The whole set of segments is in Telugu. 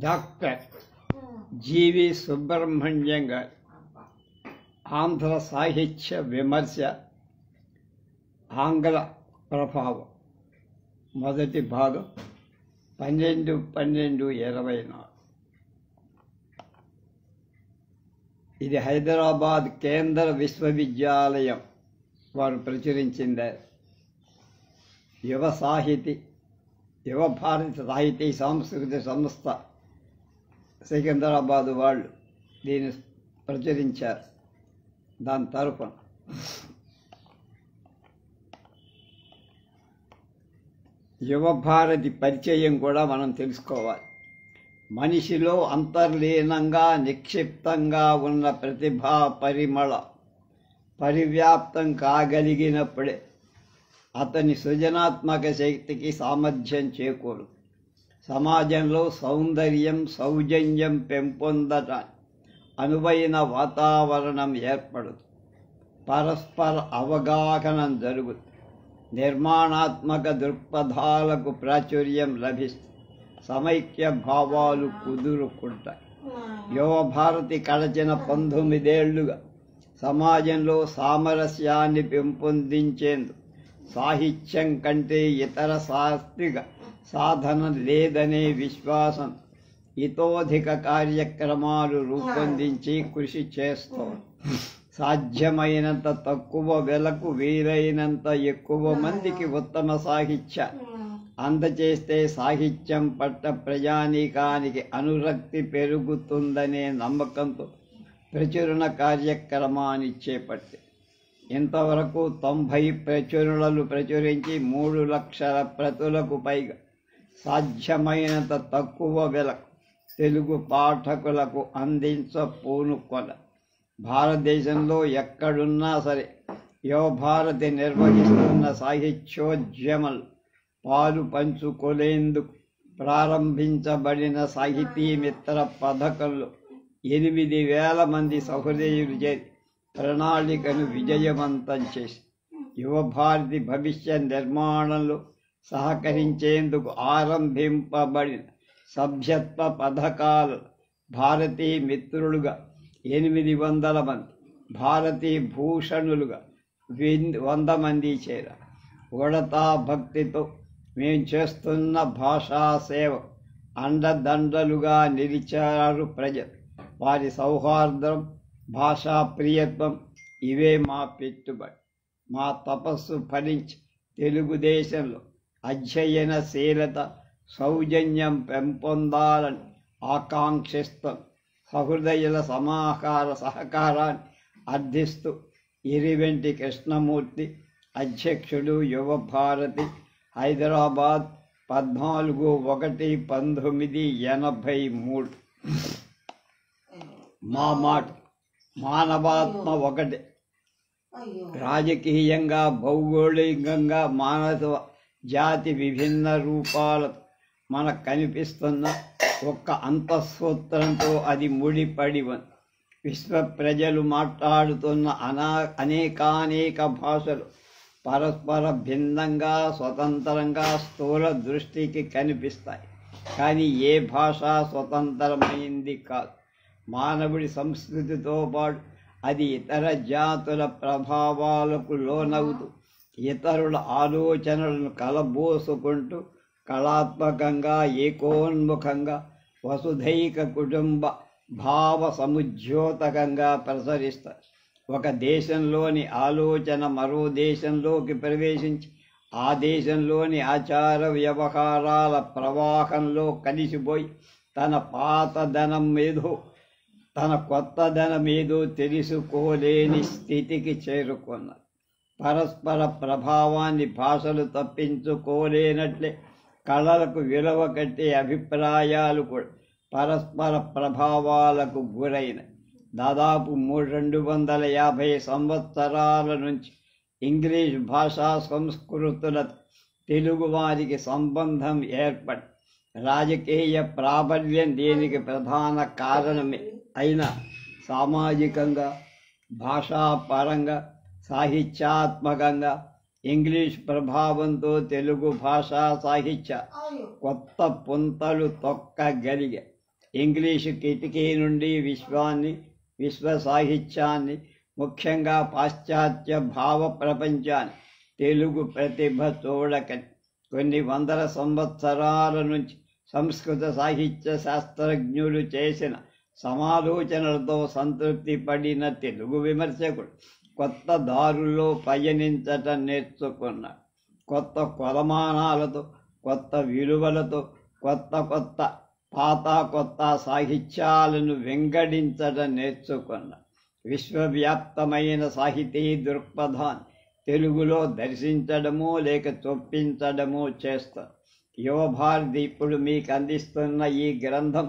డాక్టర్ జీవి సుబ్రహ్మణ్యం గారి ఆంధ్ర సాహిత్య విమర్శ ఆంగ్ల ప్రభావం మొదటి భాగం 12/12/24. ఇది హైదరాబాద్ కేంద్ర విశ్వవిద్యాలయం వారు ప్రచురించింది. యువ భారత సాహితీ సాంస్కృతిక సంస్థ సికింద్రాబాద్ వాళ్ళు దీన్ని ప్రచురించారు. దాని తరఫున యువ భారతి పరిచయం కూడా మనం తెలుసుకోవాలి. మనిషిలో అంతర్లీనంగా నిక్షిప్తంగా ఉన్న ప్రతిభా పరివ్యాప్తం కాగలిగినప్పుడే అతని సృజనాత్మక శక్తికి సామర్థ్యం చేకూరు. సమాజంలో సౌజన్యం పెంపొందటానికి అనువైన వాతావరణం ఏర్పడుతుంది. పరస్పర అవగాహన జరుగుతుంది. నిర్మాణాత్మక దృక్పథాలకు ప్రాచుర్యం లభిస్తుంది. సమైక్య భావాలు కుదురుకుంటాయి. యువ భారతి గడచిన 19 ఏళ్లుగా సమాజంలో సామరస్యాన్ని పెంపొందించేందుకు సాహిత్యం కంటే ఇతర శాస్త్రీయ సాధన లేదనే విశ్వాసం ఇతోధిక కార్యక్రమాలు రూపొందించి కృషి చేస్తోంది. సాధ్యమైనంత తక్కువ వెలకు వీలైనంత ఎక్కువ మందికి ఉత్తమ సాహిత్య అందచేస్తే సాహిత్యం పట్ల ప్రజానీకానికి అనురక్తి పెరుగుతుందనే నమ్మకంతో ప్రచురణ కార్యక్రమాన్ని చేపట్టి ఇంతవరకు 90 ప్రచురణలు ప్రచురించి 3 లక్షల ప్రతులకు పైగా సాధ్యమైనంత తక్కువ వెలకు తెలుగు పాఠకులకు పూనుకొన. భారతదేశంలో ఎక్కడున్నా సరే యువ భారతి నిర్వహిస్తున్న సాహిత్యోద్యమంలో పాలు పంచుకోలేందుకు ప్రారంభించబడిన సాహితీ మిత్ర పథకంలో 8,000 మంది సహృదయులు చేరి ప్రణాళికను విజయవంతం చేసి యువ భారతి భవిష్య నిర్మాణంలో సహకరించేందుకు ఆరంభింపబడిన సభ్యత్వ పథకాలు భారతీ మిత్రులుగా 800 మంది, భారతీ భూషణులుగా 100 మంది చేరారు. ఉడతా భక్తితో మేము చేస్తున్న భాషా సేవ అండదండలుగా నిలిచారు ప్రజలు. వారి సౌహార్దం, భాషా ప్రియత్వం ఇవే మా పెట్టుబడి. మా తపస్సు ఫలించి తెలుగుదేశంలో అధ్యయనశీలత, సౌజన్యం పెంపొందాలని ఆకాంక్షిస్తాం. సహృదయుల సహకారాన్ని అర్థిస్తూ ఇరివెంటి కృష్ణమూర్తి, అధ్యక్షుడు, యువ భారతి, హైదరాబాద్, 14/1/1983. మా మాట మానవాత్మ ఒకటే. రాజకీయంగా, భౌగోళికంగా మానవ జాతి విభిన్న రూపాలతో మనకు కనిపిస్తున్న ఒక్క అంతఃసూత్రంతో అది ముడిపడి ఉంది. విశ్వ ప్రజలు మాట్లాడుతున్న అనేకానేక భాషలు పరస్పర భిన్నంగా, స్వతంత్రంగా స్థూల దృష్టికి కనిపిస్తాయి. కానీ ఏ భాష స్వతంత్రమైంది కాదు. మానవుడి సంస్కృతితో పాటు అది ఇతర జాతుల ప్రభావాలకు లోనవుతూ ఇతరుల ఆలోచనలను కలబోసుకుంటూ కళాత్మకంగా, ఏకోన్ముఖంగా, వసుధైక కుటుంబ భావ సముద్యోతకంగా ప్రసరిస్తారు. ఒక దేశంలోని ఆలోచన మరో దేశంలోకి ప్రవేశించి ఆ దేశంలోని ఆచార వ్యవహారాల ప్రవాహంలో కలిసిపోయి తన కొత్తదనమేదో తెలుసుకోలేని స్థితికి చేరుకున్నారు. పరస్పర ప్రభావాన్ని భాషలు తప్పించుకోలేనట్లే కళలకు విలువ కట్టే అభిప్రాయాలు కూడా పరస్పర ప్రభావాలకు గురైన. దాదాపు 250 సంవత్సరాల నుంచి ఇంగ్లీష్ భాషా సంస్కృతులతో తెలుగువారికి సంబంధం ఏర్పడి రాజకీయ ప్రాబల్యం దీనికి ప్రధాన కారణమే అయినా సామాజికంగా, భాషాపరంగా, సాహిత్యాత్మకంగా ఇంగ్లీష్ ప్రభావంతో తెలుగు భాషా సాహిత్య కొత్త పుంతలు తొక్కగలిగే. ఇంగ్లీషు కిటికీ నుండి విశ్వ సాహిత్యాన్ని, ముఖ్యంగా పాశ్చాత్య భావ ప్రపంచాన్ని తెలుగు ప్రతిభ చూడకని. కొన్ని వందల సంవత్సరాల నుంచి సంస్కృత సాహిత్య శాస్త్రజ్ఞులు చేసిన సమాలోచనలతో సంతృప్తి పడిన తెలుగు విమర్శకుడు కొత్త దారుల్లో పయనించటం నేర్చుకున్నాడు. కొత్త కొలమానాలతో, కొత్త విలువలతో, కొత్త సాహిత్యాలను వెంగడించటం నేర్చుకున్నాడు. విశ్వవ్యాప్తమైన సాహితీ దృక్పథాన్ని తెలుగులో దర్శించడమో లేక చొప్పించడమో చేస్తారు. యువభారతి ఇప్పుడు మీకు అందిస్తున్న ఈ గ్రంథం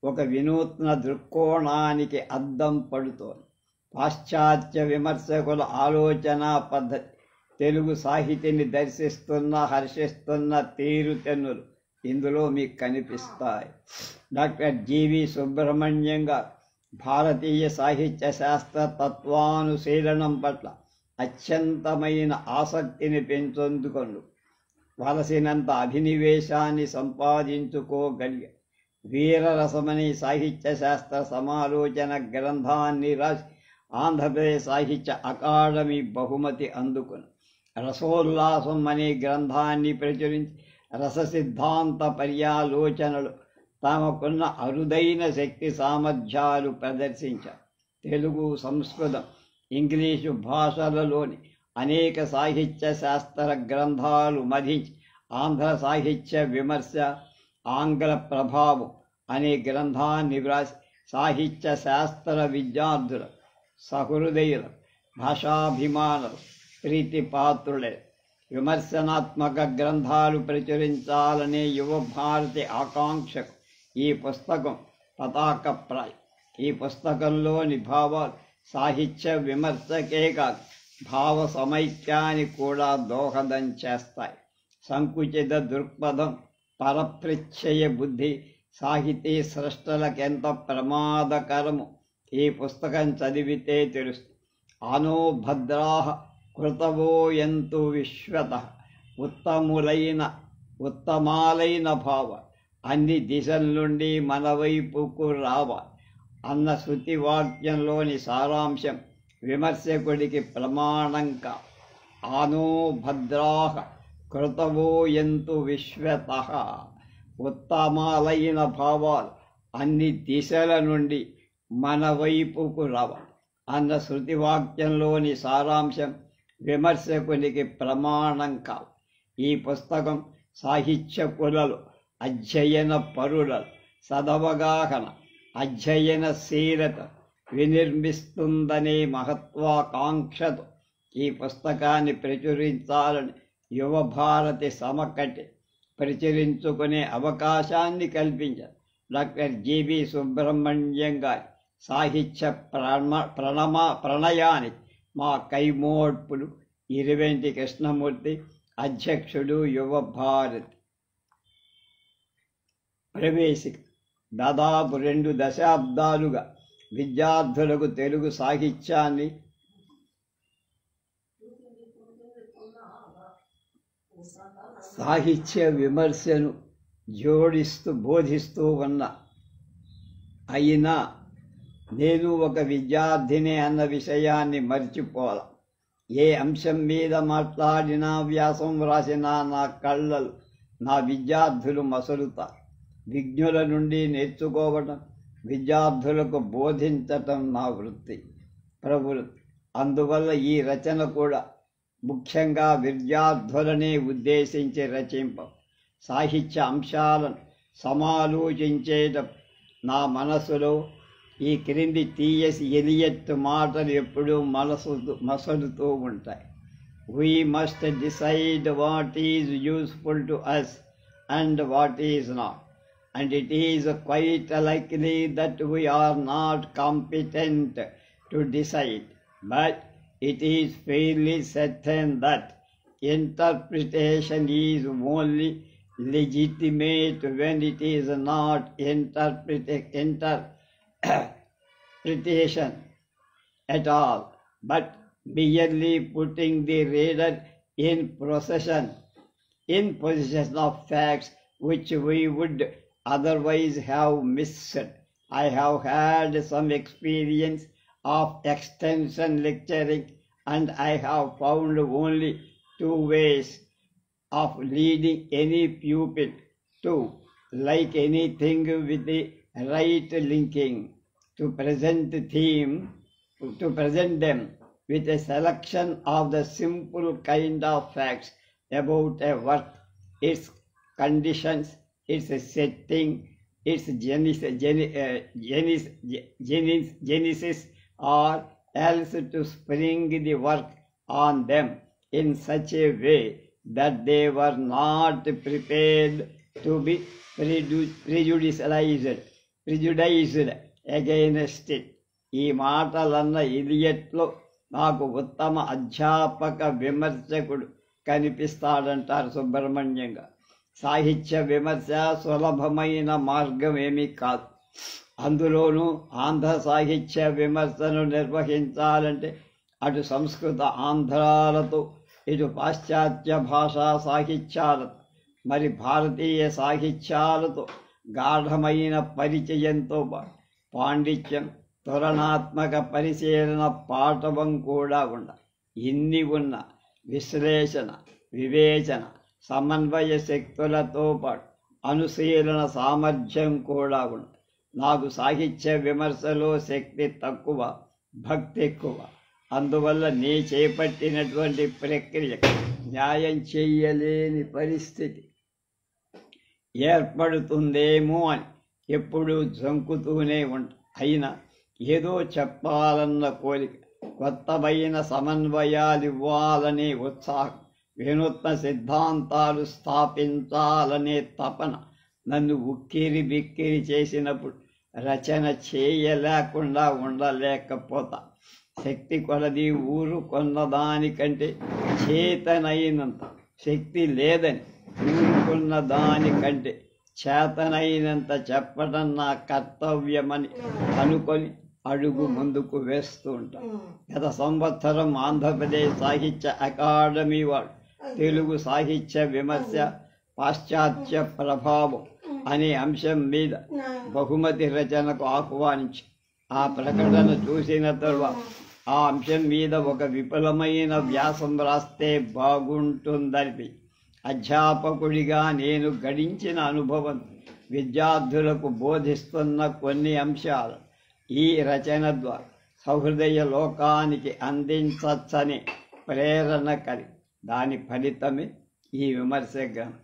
ఒక వినూత్న దృక్కోణానికి అద్దం పడుతోంది. పాశ్చాత్య విమర్శకుల ఆలోచన పద్ధతి తెలుగు సాహితీని హర్షిస్తున్న తీరుతెన్నులు ఇందులో మీకు కనిపిస్తాయి. డాక్టర్ జీవి సుబ్రహ్మణ్యం గారు భారతీయ సాహిత్య శాస్త్ర తత్వానుశీలనం పట్ల అత్యంతమైన ఆసక్తిని పెంచొందుకొను వలసినంత అభినివేశాన్ని సంపాదించుకోగలిగే వీరరసమని సాహిత్య శాస్త్ర సమాలోచన గ్రంథాన్ని రాసి ఆంధ్రప్రదేశ్ సాహిత్య అకాడమీ బహుమతి అందుకుని, రసోల్లాసం అనే గ్రంథాన్ని ప్రచురించి రస సిద్ధాంత పర్యాలోచనలు తమకున్న అరుదైన శక్తి సామర్థ్యాలు ప్రదర్శించారు. తెలుగు, సంస్కృతం, ఇంగ్లీషు భాషలలోని అనేక సాహిత్య శాస్త్ర గ్రంథాలు మధించి ఆంధ్ర సాహిత్య విమర్శ, ఆంగ్ల ప్రభావం అనే గ్రంథాన్ని వ్రాసి సాహిత్య శాస్త్ర విద్యార్థుల, సహృదయుల, భాషాభిమానులు ప్రీతిపాత్రులే. విమర్శనాత్మక గ్రంథాలు ప్రచురించాలనే యువ భారతి ఆకాంక్షకు ఈ పుస్తకం పతాకప్రాయం. ఈ పుస్తకంలోని భావాలు సాహిత్య విమర్శకే కాదు, భావ సమైక్యానికి కూడా దోహదం చేస్తాయి. సంకుచిత దృక్పథం, పరప్రత్యయ బుద్ధి సాహితీ సృష్టలకెంత ప్రమాదకరము ఈ పుస్తకం చదివితే తెలుస్తుంది. ఆనో భద్రాహ కృతవోయంతు విశ్వతః, ఉత్తమాలైన భావ అన్ని దిశల నుండి మన వైపుకు రావాలి అన్న శృతి వాక్యంలోని సారాంశం విమర్శకుడికి ప్రమాణంగా. ఆనో భద్రాహ కృతవోయంతు విశ్వతః, ఉత్తమాలైన భావాలు అన్ని దిశల నుండి మన వైపుకు రావాలి అన్న శృతివాక్యంలోని సారాంశం విమర్శకునికి ప్రమాణం కావు. ఈ పుస్తకం సాహిత్యకులలో, అధ్యయన పరులలో సదవగాహన, అధ్యయనశీలత వినిర్మిస్తుందనే మహత్వాకాంక్షతో ఈ పుస్తకాన్ని ప్రచురించాలని యువ భారతి సమకట్టి ప్రచురించుకునే అవకాశాన్ని కల్పించారు. డాక్టర్ జీవి సుబ్రహ్మణ్యం గారి సాహిత్య ప్రణయానికి మా కైమోడ్పులు. ఇరువెంటి కృష్ణమూర్తి, అధ్యక్షుడు, యువ భారతి. ప్రవేశిక దాదాపు 2 దశాబ్దాలుగా విద్యార్థులకు తెలుగు సాహిత్యాన్ని సాహిత్య విమర్శను బోధిస్తూ ఉన్నా. అయినా నేను ఒక విద్యార్థిని అన్న విషయాన్ని మర్చిపోలా. ఏ అంశం మీద మాట్లాడినా, వ్యాసం వ్రాసినా నా కళ్ళలు నా విద్యార్థులు మసలుతారు. విజ్ఞుల నుండి నేర్చుకోవటం, విద్యార్థులకు బోధించటం నా ప్రవృత్తి. అందువల్ల ఈ రచన కూడా ముఖ్యంగా విద్యార్థులనే ఉద్దేశించి సాహిత్య అంశాలను సమాలోచించేటం నా మనసులో ఈ క్రింది టీఎస్ ఎలియట్ మాటలు ఎప్పుడూ మసలుతూ ఉంటాయి. We must decide what is useful to us and what is not. And it is quite likely that we are not competent to decide. But it is fairly certain that interpretation is only legitimate when it is not interpretation at all, but merely putting the reader in possession of facts which we would otherwise have missed. I have had some experience of extension lecturing, and I have found only two ways of leading any pupil to like anything with the right linking, to present them with a selection of the simple kind of facts about a work, its conditions, its setting, its genesis, or else to spring the work on them in such a way that they were not prepared to be prejudiced against it. ఈ మాటలన్న ఇలియట్లో నాకు ఉత్తమ అధ్యాపక విమర్శకుడు కనిపిస్తాడంటారు సుబ్రహ్మణ్యంగా. సాహిత్య విమర్శ సులభమైన మార్గం ఏమీ కాదు. అందులోనూ ఆంధ్ర సాహిత్య విమర్శను నిర్వహించాలంటే అటు సంస్కృత ఆంధ్రాలతో, ఇటు పాశ్చాత్య భాషా సాహిత్యాలతో, మరి భారతీయ సాహిత్యాలతో గాఢమైన పరిచయంతో పాండిత్యం, తులనాత్మక పరిశీలన పాఠవం కూడా ఇన్ని ఉన్న విశ్లేషణ, వివేచన, సమన్వయ శక్తులతో పాటు అనుశీలన సామర్థ్యం కూడా నాకు సాహిత్య విమర్శలో శక్తి తక్కువ, భక్తి ఎక్కువ. అందువల్ల నీ చేపట్టినటువంటి ప్రక్రియ న్యాయం చెయ్యలేని పరిస్థితి ఏర్పడుతుందేమో అని ఎప్పుడూ జంకుతూనే అయినా ఏదో చెప్పాలన్న కోరిక, కొత్తమైన సమన్వయాలివ్వాలనే ఉత్సాహం, వినూత్న సిద్ధాంతాలు స్థాపించాలనే తపన నన్ను ఉక్కిరి బిక్కిరి చేసినప్పుడు రచన చేయలేకుండా ఉండలేకపోతా. శక్తి కొలది ఊరుకొన్నదానికంటే చేతనైనంత శక్తి లేదని ఊరుకున్న దానికంటే చేతనైనంత చెప్పడం నా కర్తవ్యమని అనుకొని అడుగు ముందుకు వేస్తూ ఉంటాను. గత సంవత్సరం ఆంధ్రప్రదేశ్ సాహిత్య అకాడమీ వాడు తెలుగు సాహిత్య విమర్శ పాశ్చాత్య ప్రభావం అనే అంశం మీద బహుమతి రచనకు ఆహ్వానించి ఆ ప్రకటన చూసిన తరువాత ఆ అంశం మీద ఒక విపులమైన వ్యాసం రాస్తే బాగుంటుందని అధ్యాపకుడిగా నేను గడించిన అనుభవం, విద్యార్థులకు బోధిస్తున్న కొన్ని అంశాలు ఈ రచన ద్వారా సహృదయ లోకానికి అందించచ్చని ప్రేరణ కలిగి దాని ఫలితమే ఈ విమర్శ గ్రంథం.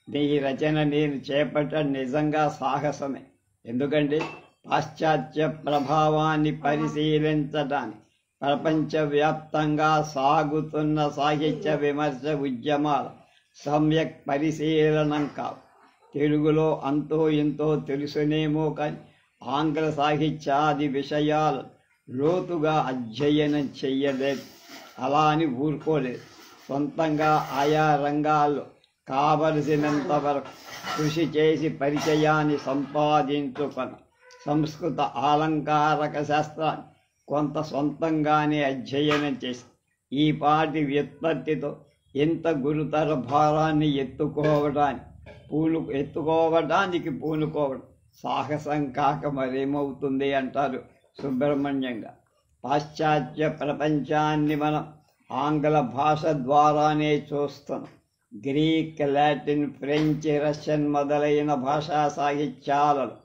ఈ రచన నేను చేపట్టడం నిజంగా సాహసమే. ఎందుకంటే పాశ్చాత్య ప్రభావాన్ని పరిశీలించడానికి ప్రపంచవ్యాప్తంగా సాగుతున్న సాహిత్య విమర్శ ఉద్యమాల సమ్యక్ పరిశీలనం కావు. తెలుగులో అంతో ఇంతో తెలుసునేమో కానీ ఆంగ్ల సాహిత్యాది విషయాలను లోతుగా అధ్యయనం చెయ్యలేదు. అలా అని ఊరుకోలేదు. సొంతంగా ఆయా రంగాల్లో కావలసినంత వరకు కృషి చేసి పరిచయాన్ని సంపాదించుకొని సంస్కృత ఆలంకారక శాస్త్రాన్ని కొంత సొంతంగానే అధ్యయనం చేసి ఈ పాటి వ్యుత్పత్తితో ఇంత గురుతర భారాన్ని ఎత్తుకోవడానికి పూనుకోవడం సాహసం కాక మరేమవుతుంది అంటారు సుబ్రహ్మణ్యంగా. పాశ్చాత్య ప్రపంచాన్ని మనం ఆంగ్ల భాష ద్వారానే చూస్తున్నాం. గ్రీక్, లాటిన్, ఫ్రెంచ్, రష్యన్ మొదలైన భాషా సాహిత్యాలలో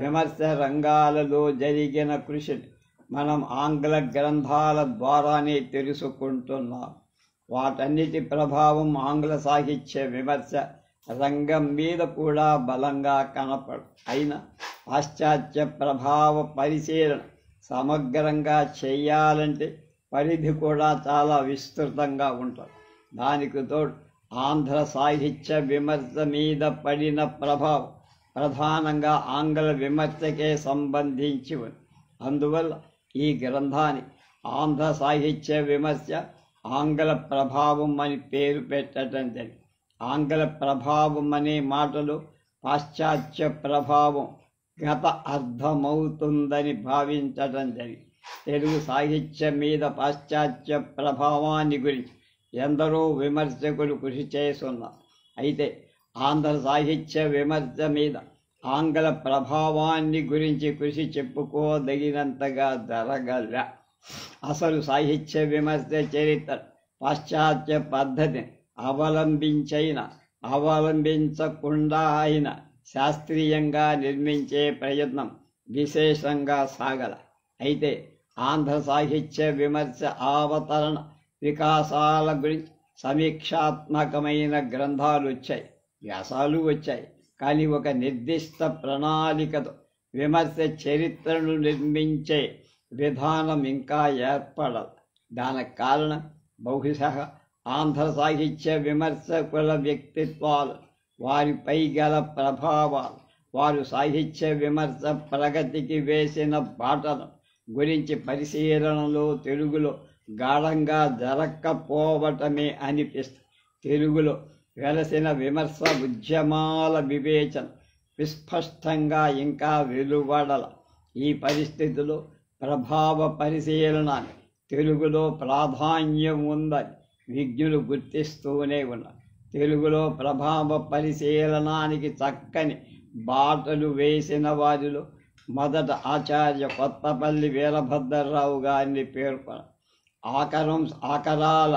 విమర్శ రంగాలలో జరిగిన కృషిని మనం ఆంగ్ల గ్రంథాల ద్వారానే తెలుసుకుంటున్నాం. వాటన్నిటి ప్రభావం ఆంగ్ల సాహిత్య విమర్శ రంగం మీద కూడా బలంగా కనపడు. అయినా పాశ్చాత్య ప్రభావ పరిశీలన సమగ్రంగా చేయాలంటే పరిధి కూడా చాలా విస్తృతంగా ఉంటుంది. దానికి తోడు ఆంధ్ర సాహిత్య విమర్శ మీద పడిన ప్రభావం ప్రధానంగా ఆంగ్ల విమర్శకే సంబంధించి ఉంది. అందువల్ల ఈ గ్రంథానికి ఆంధ్ర సాహిత్య విమర్శ ఆంగ్ల ప్రభావం అని పేరు పెట్టడం జరిగింది. ఆంగ్ల ప్రభావం అనే మాటలో పాశ్చాత్య ప్రభావం గత అర్థమవుతుందని భావించడం జరిగింది. తెలుగు సాహిత్యం మీద పాశ్చాత్య ప్రభావాన్ని గురించి ఎందరో విమర్శకులు కృషి చేస్తున్నారు. అయితే ఆంధ్ర సాహిత్య విమర్శ మీద ఆంగ్ల ప్రభావాన్ని గురించి కృషి చెప్పుకోదగినంతగా జరగల. అసలు సాహిత్య విమర్శ చరిత్ర పాశ్చాత్య పద్ధతిని అవలంబించకుండా అయిన శాస్త్రీయంగా నిర్మించే ప్రయత్నం విశేషంగా సాగల. అయితే ఆంధ్ర సాహిత్య విమర్శ అవతరణ వికాసాల గురించి సమీక్షాత్మకమైన గ్రంథాలు వచ్చాయి, వ్యాసాలు వచ్చాయి. కానీ ఒక నిర్దిష్ట ప్రణాళికతో విమర్శ చరిత్రను నిర్మించే విధానం ఇంకా ఏర్పడదు. దానికి కారణం బహుశः ఆంధ్ర సాహిత్య విమర్శకుల వ్యక్తిత్వాలు, వారిపై గల ప్రభావాలు, వారు సాహిత్య విమర్శ ప్రగతికి వేసిన బాటను గురించి పరిశీలనలో తెలుగులో గాఢంగా జరగకపోవటమే అనిపిస్తుంది. తెలుగులో వెలసిన విమర్శ ఉద్యమాల వివేచన విస్పష్టంగా ఇంకా వెలువడల. ఈ పరిస్థితిలో ప్రభావ పరిశీలనానికి తెలుగులో ప్రాధాన్యం ఉందని విజ్ఞులు గుర్తిస్తూనే ఉన్నారు. తెలుగులో ప్రభావ పరిశీలనానికి చక్కని బాటలు వేసిన వారిలో మొదట ఆచార్య కొత్తపల్లి వీరభద్రరావు గారిని పేర్కొన్నారు. ఆకరాల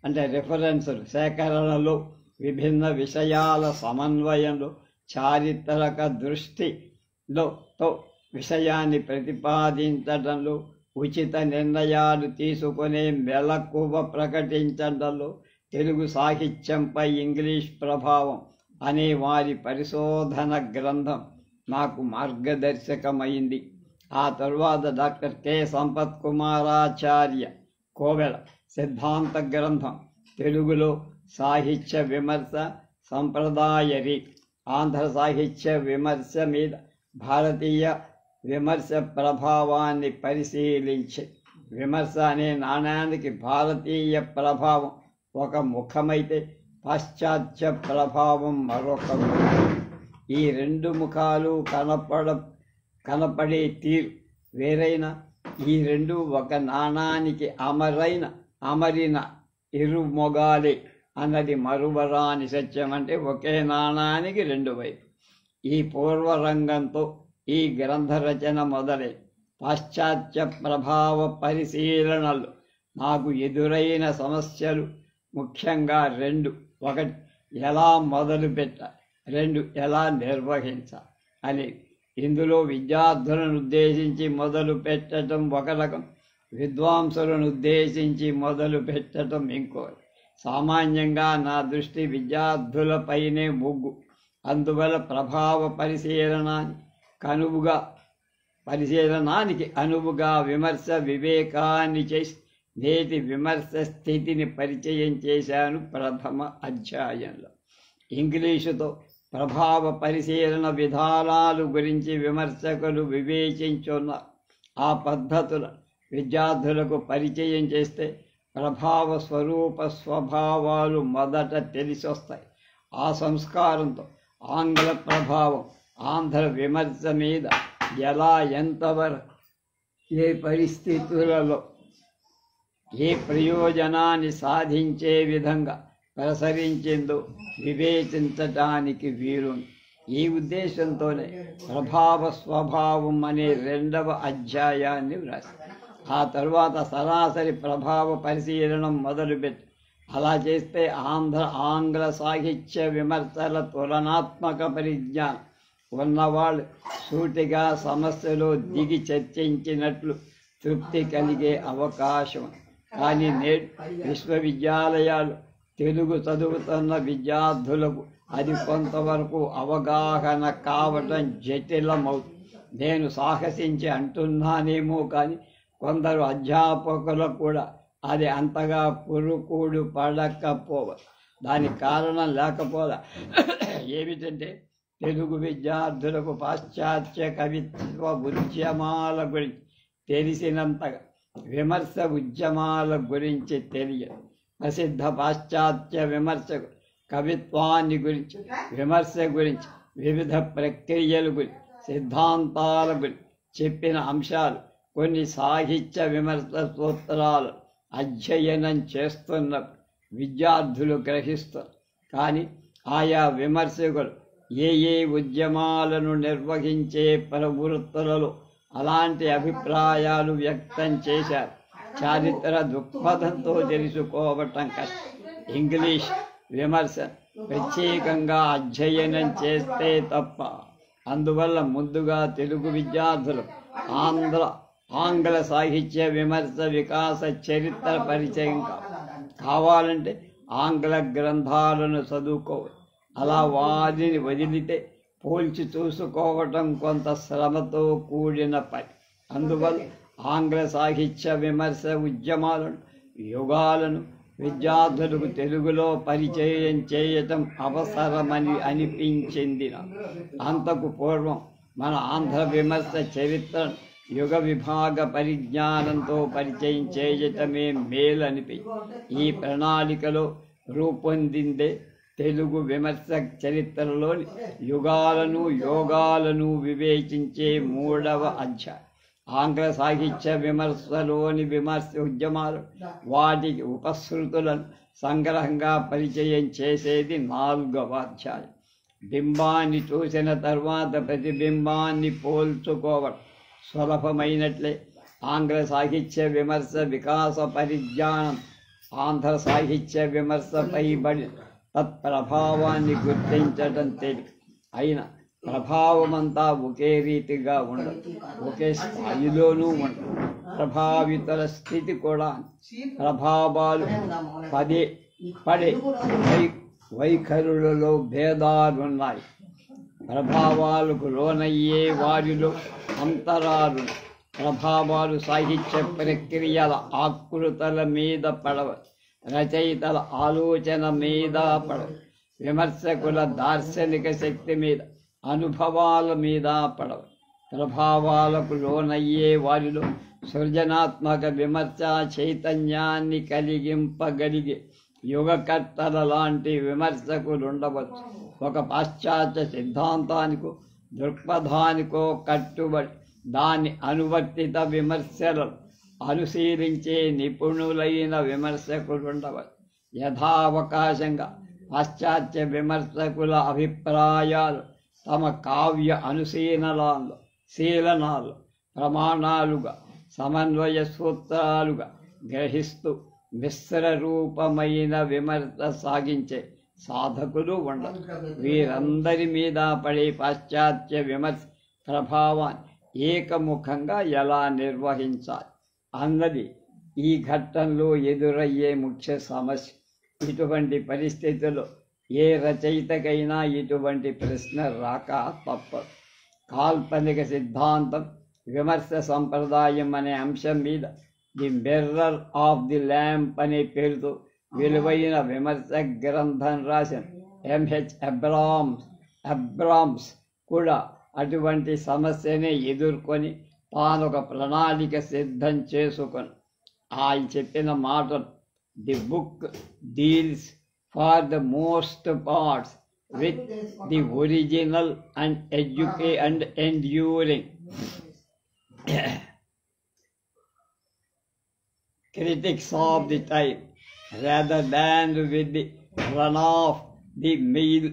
అంటే రిఫరెన్సులు సేకరణలో, విభిన్న విషయాల సమన్వయంలో, చారిత్రక దృష్టిలో విషయాన్ని ప్రతిపాదించడంలో, ఉచిత నిర్ణయాలు తీసుకునే మెలకువ ప్రకటించడంలో తెలుగు సాహిత్యంపై ఇంగ్లీష్ ప్రభావం అనే వారి పరిశోధన గ్రంథం నాకు మార్గదర్శకమైంది. ఆ తరువాత డాక్టర్ కె సంపత్ కుమారాచార్య కోవెల సిద్ధాంత గ్రంథం తెలుగులో సాహిత్య విమర్శ సంప్రదాయ రీతి, ఆంధ్ర సాహిత్య విమర్శ మీద భారతీయ విమర్శ ప్రభావాన్ని పరిశీలించి, విమర్శ అనే నాణ్యానికి భారతీయ ప్రభావం ఒక ముఖమైతే పాశ్చాత్య ప్రభావం మరొక ముఖం. ఈ రెండు ముఖాలు కనపడే తీరు వేరైన, ఈ రెండు ఒక నాణానికి అమరిన ఇరుమొగాలే అన్నది మరువరాని సత్యం. అంటే ఒకే నాణానికి రెండు వైపు. ఈ పూర్వరంగంతో ఈ గ్రంథ రచన మొదలై పాశ్చాత్య ప్రభావ పరిశీలనలు నాకు ఎదురైన సమస్యలు ముఖ్యంగా రెండు. ఒకటి, ఎలా మొదలు పెట్టాలి, రెండు, ఎలా నిర్వహించాలి అనేది. ఇందులో విద్యార్థులను ఉద్దేశించి మొదలు పెట్టడం ఒక రకం, విద్వాంసులను ఉద్దేశించి మొదలు పెట్టడం ఇంకోటి. సామాన్యంగా నా దృష్టి విద్యార్థులపైనే మొగ్గు. అందువల్ల ప్రభావ పరిశీలనానికి అనువుగా విమర్శ వివేకాన్ని చేసి నేటి విమర్శ స్థితిని పరిచయం చేశాను ప్రథమ అధ్యాయంలో. ఇంగ్లీషుతో ప్రభావ పరిశీలన విధానాలు గురించి విమర్శకులు వివేచించున్న ఆ పద్ధతుల విద్యార్థులకు పరిచయం చేస్తే ప్రభావ స్వరూప స్వభావాలు మొదట తెలిసొస్తాయి. ఆ సంస్కారంతో ఆంగ్ల ప్రభావం ఆంధ్ర విమర్శ మీద ఎలా, ఎంతవరకు, ఏ పరిస్థితులలో, ఏ ప్రయోజనాన్ని సాధించే విధంగా ప్రసరించిందో వివేచించటానికి వీలుంది. ఈ ఉద్దేశంతోనే ప్రభావ స్వభావం అనే రెండవ అధ్యాయాన్ని వ్రాసి ఆ తరువాత సరాసరి ప్రభావ పరిశీలనం మొదలుపెట్టి, అలా చేస్తే ఆంగ్ల సాహిత్య విమర్శల తులనాత్మక పరిజ్ఞానం ఉన్నవాళ్ళు సూటిగా సమస్యలో దిగి చర్చించినట్లు తృప్తి కలిగే అవకాశం. కానీ నేడు విశ్వవిద్యాలయాలు తెలుగు చదువుతున్న విద్యార్థులకు అది కొంతవరకు అవగాహన కావటం జటిలమవుతుంది. నేను సాహసించి అంటున్నానేమో కానీ కొందరు అధ్యాపకులకు కూడా అది అంతగా పురుకూడు పడకపోవచ్చు. దానికి కారణం లేకపోదా ఏమిటంటే, తెలుగు విద్యార్థులకు పాశ్చాత్య కవిత్వ ఉద్యమాల గురించి తెలిసినంతగా విమర్శ ఉద్యమాల గురించి తెలియదు. ప్రసిద్ధ పాశ్చాత్య విమర్శకు కవిత్వాన్ని గురించి, విమర్శ గురించి, వివిధ ప్రక్రియల గురించి, సిద్ధాంతాల గురించి చెప్పిన అంశాలు కొన్ని సాహిత్య విమర్శ సూత్రాలు అధ్యయనం చేస్తున్నప్పుడు విద్యార్థులు గ్రహిస్తారు. కానీ ఆయా విమర్శకులు ఏ ఏ ఉద్యమాలను నిర్వహించే ప్రవృత్తులలో అలాంటి అభిప్రాయాలు వ్యక్తం చేశారు. చారిత్ర దృక్పథంతో తెలుసుకోవటం కష్టం. ఇంగ్లీష్ విమర్శ ప్రత్యేకంగా అధ్యయనం చేస్తే తప్ప. అందువల్ల ముందుగా తెలుగు విద్యార్థులు ఆంగ్ల సాహిత్య విమర్శ వికాస చరిత్ర పరిచయం కావాలంటే ఆంగ్ల గ్రంథాలను చదువుకోవాలి. అలా వారిని వదిలితే పోల్చి చూసుకోవటం కొంత శ్రమతో కూడిన పని. అందువల్ల ఆంగ్ల సాహిత్య విమర్శ ఉద్యమాలను యుగాలను విద్యార్థులకు తెలుగులో పరిచయం చేయటం అవసరమని అనిపించింది. అంతకు పూర్వం మన ఆంధ్ర విమర్శ చరిత్రను యుగ విభాగ పరిజ్ఞానంతో పరిచయం చేయటమే మేలు అనిపించింది. ఈ ప్రణాళికలో రూపొందిందే తెలుగు విమర్శ చరిత్రలోని యుగాలను యోగాలను వివేచించే 3వ అధ్యాయం. ఆంగ్ల సాహిత్య విమర్శలోని విమర్శ ఉద్యమాలు వాటికి ఉపశృతులను సంగ్రహంగా పరిచయం చేసేది 4వ అధ్యాయం. బింబాన్ని చూసిన తర్వాత ప్రతిబింబాన్ని పోల్చుకోవడం సులభమైనట్లే ఆంగ్ల సాహిత్య విమర్శ వికాస పరిజ్ఞానం ఆంధ్ర సాహిత్య విమర్శపై పడి తత్ప్రభావాన్ని గుర్తించడం తేలిక. అయినా ప్రభావమంతా ఒకే రీతిగా ఉండదు, ఒకే స్థాయిలోనూ ఉండదు. ప్రభావితుల స్థితి కూడా ప్రభావాలు పడే వైఖరులలో భేదాలున్నాయి. ప్రభావాలకు లోనయ్యే వారిలో అంతరాలు. ప్రభావాలు సాహిత్య ప్రక్రియల ఆకృతుల మీద పడవు, రచయితల ఆలోచన మీద పడవు, విమర్శకుల దార్శనిక శక్తి మీద అనుభవాల మీద పడవు. ప్రభావాలకు లోనయ్యే వారిలో సృజనాత్మక విమర్శ చైతన్యాన్ని కలిగింపగలిగే యుగకర్తల లాంటి విమర్శకులు ఉండవచ్చు. ఒక పాశ్చాత్య సిద్ధాంతానికో దృక్పథానికో కట్టుబడి దాని అనువర్తిత విమర్శలను అనుశీలించే నిపుణులైన విమర్శకులు ఉండవచ్చు. యథావకాశంగా పాశ్చాత్య విమర్శకుల అభిప్రాయాలు తమ కావ్య శీలనాలు ప్రమాణాలుగా సమన్వయ సూత్రాలుగా గ్రహిస్తూ మిశ్ర రూపమైన విమర్శ సాగించే సాధకులు ఉండరు. వీరందరి మీద పడే పాశ్చాత్య విమర్శ ప్రభావాన్ని ఏకముఖంగా ఎలా నిర్వహించాలి అన్నది ఈ ఘట్టంలో ఎదురయ్యే ముఖ్య సమస్య. ఇటువంటి పరిస్థితుల్లో ఏ రచయితకైనా ఇటువంటి ప్రశ్న రాక తప్పదు. కాల్పనిక సిద్ధాంతం విమర్శ సంప్రదాయం అనే అంశం మీద the mirror of the lamp అనే పేరుతో విలువైన విమర్శ గ్రంథం రాసిన ఎంహెచ్ అబ్రామ్స్ కూడా అటువంటి సమస్యనే ఎదుర్కొని తానొక ప్రణాళిక సిద్ధం చేసుకొని ఆయన చెప్పిన మాటలు, the book deals for the most parts with the original and enduring critics of the time, rather than with the run-off the mill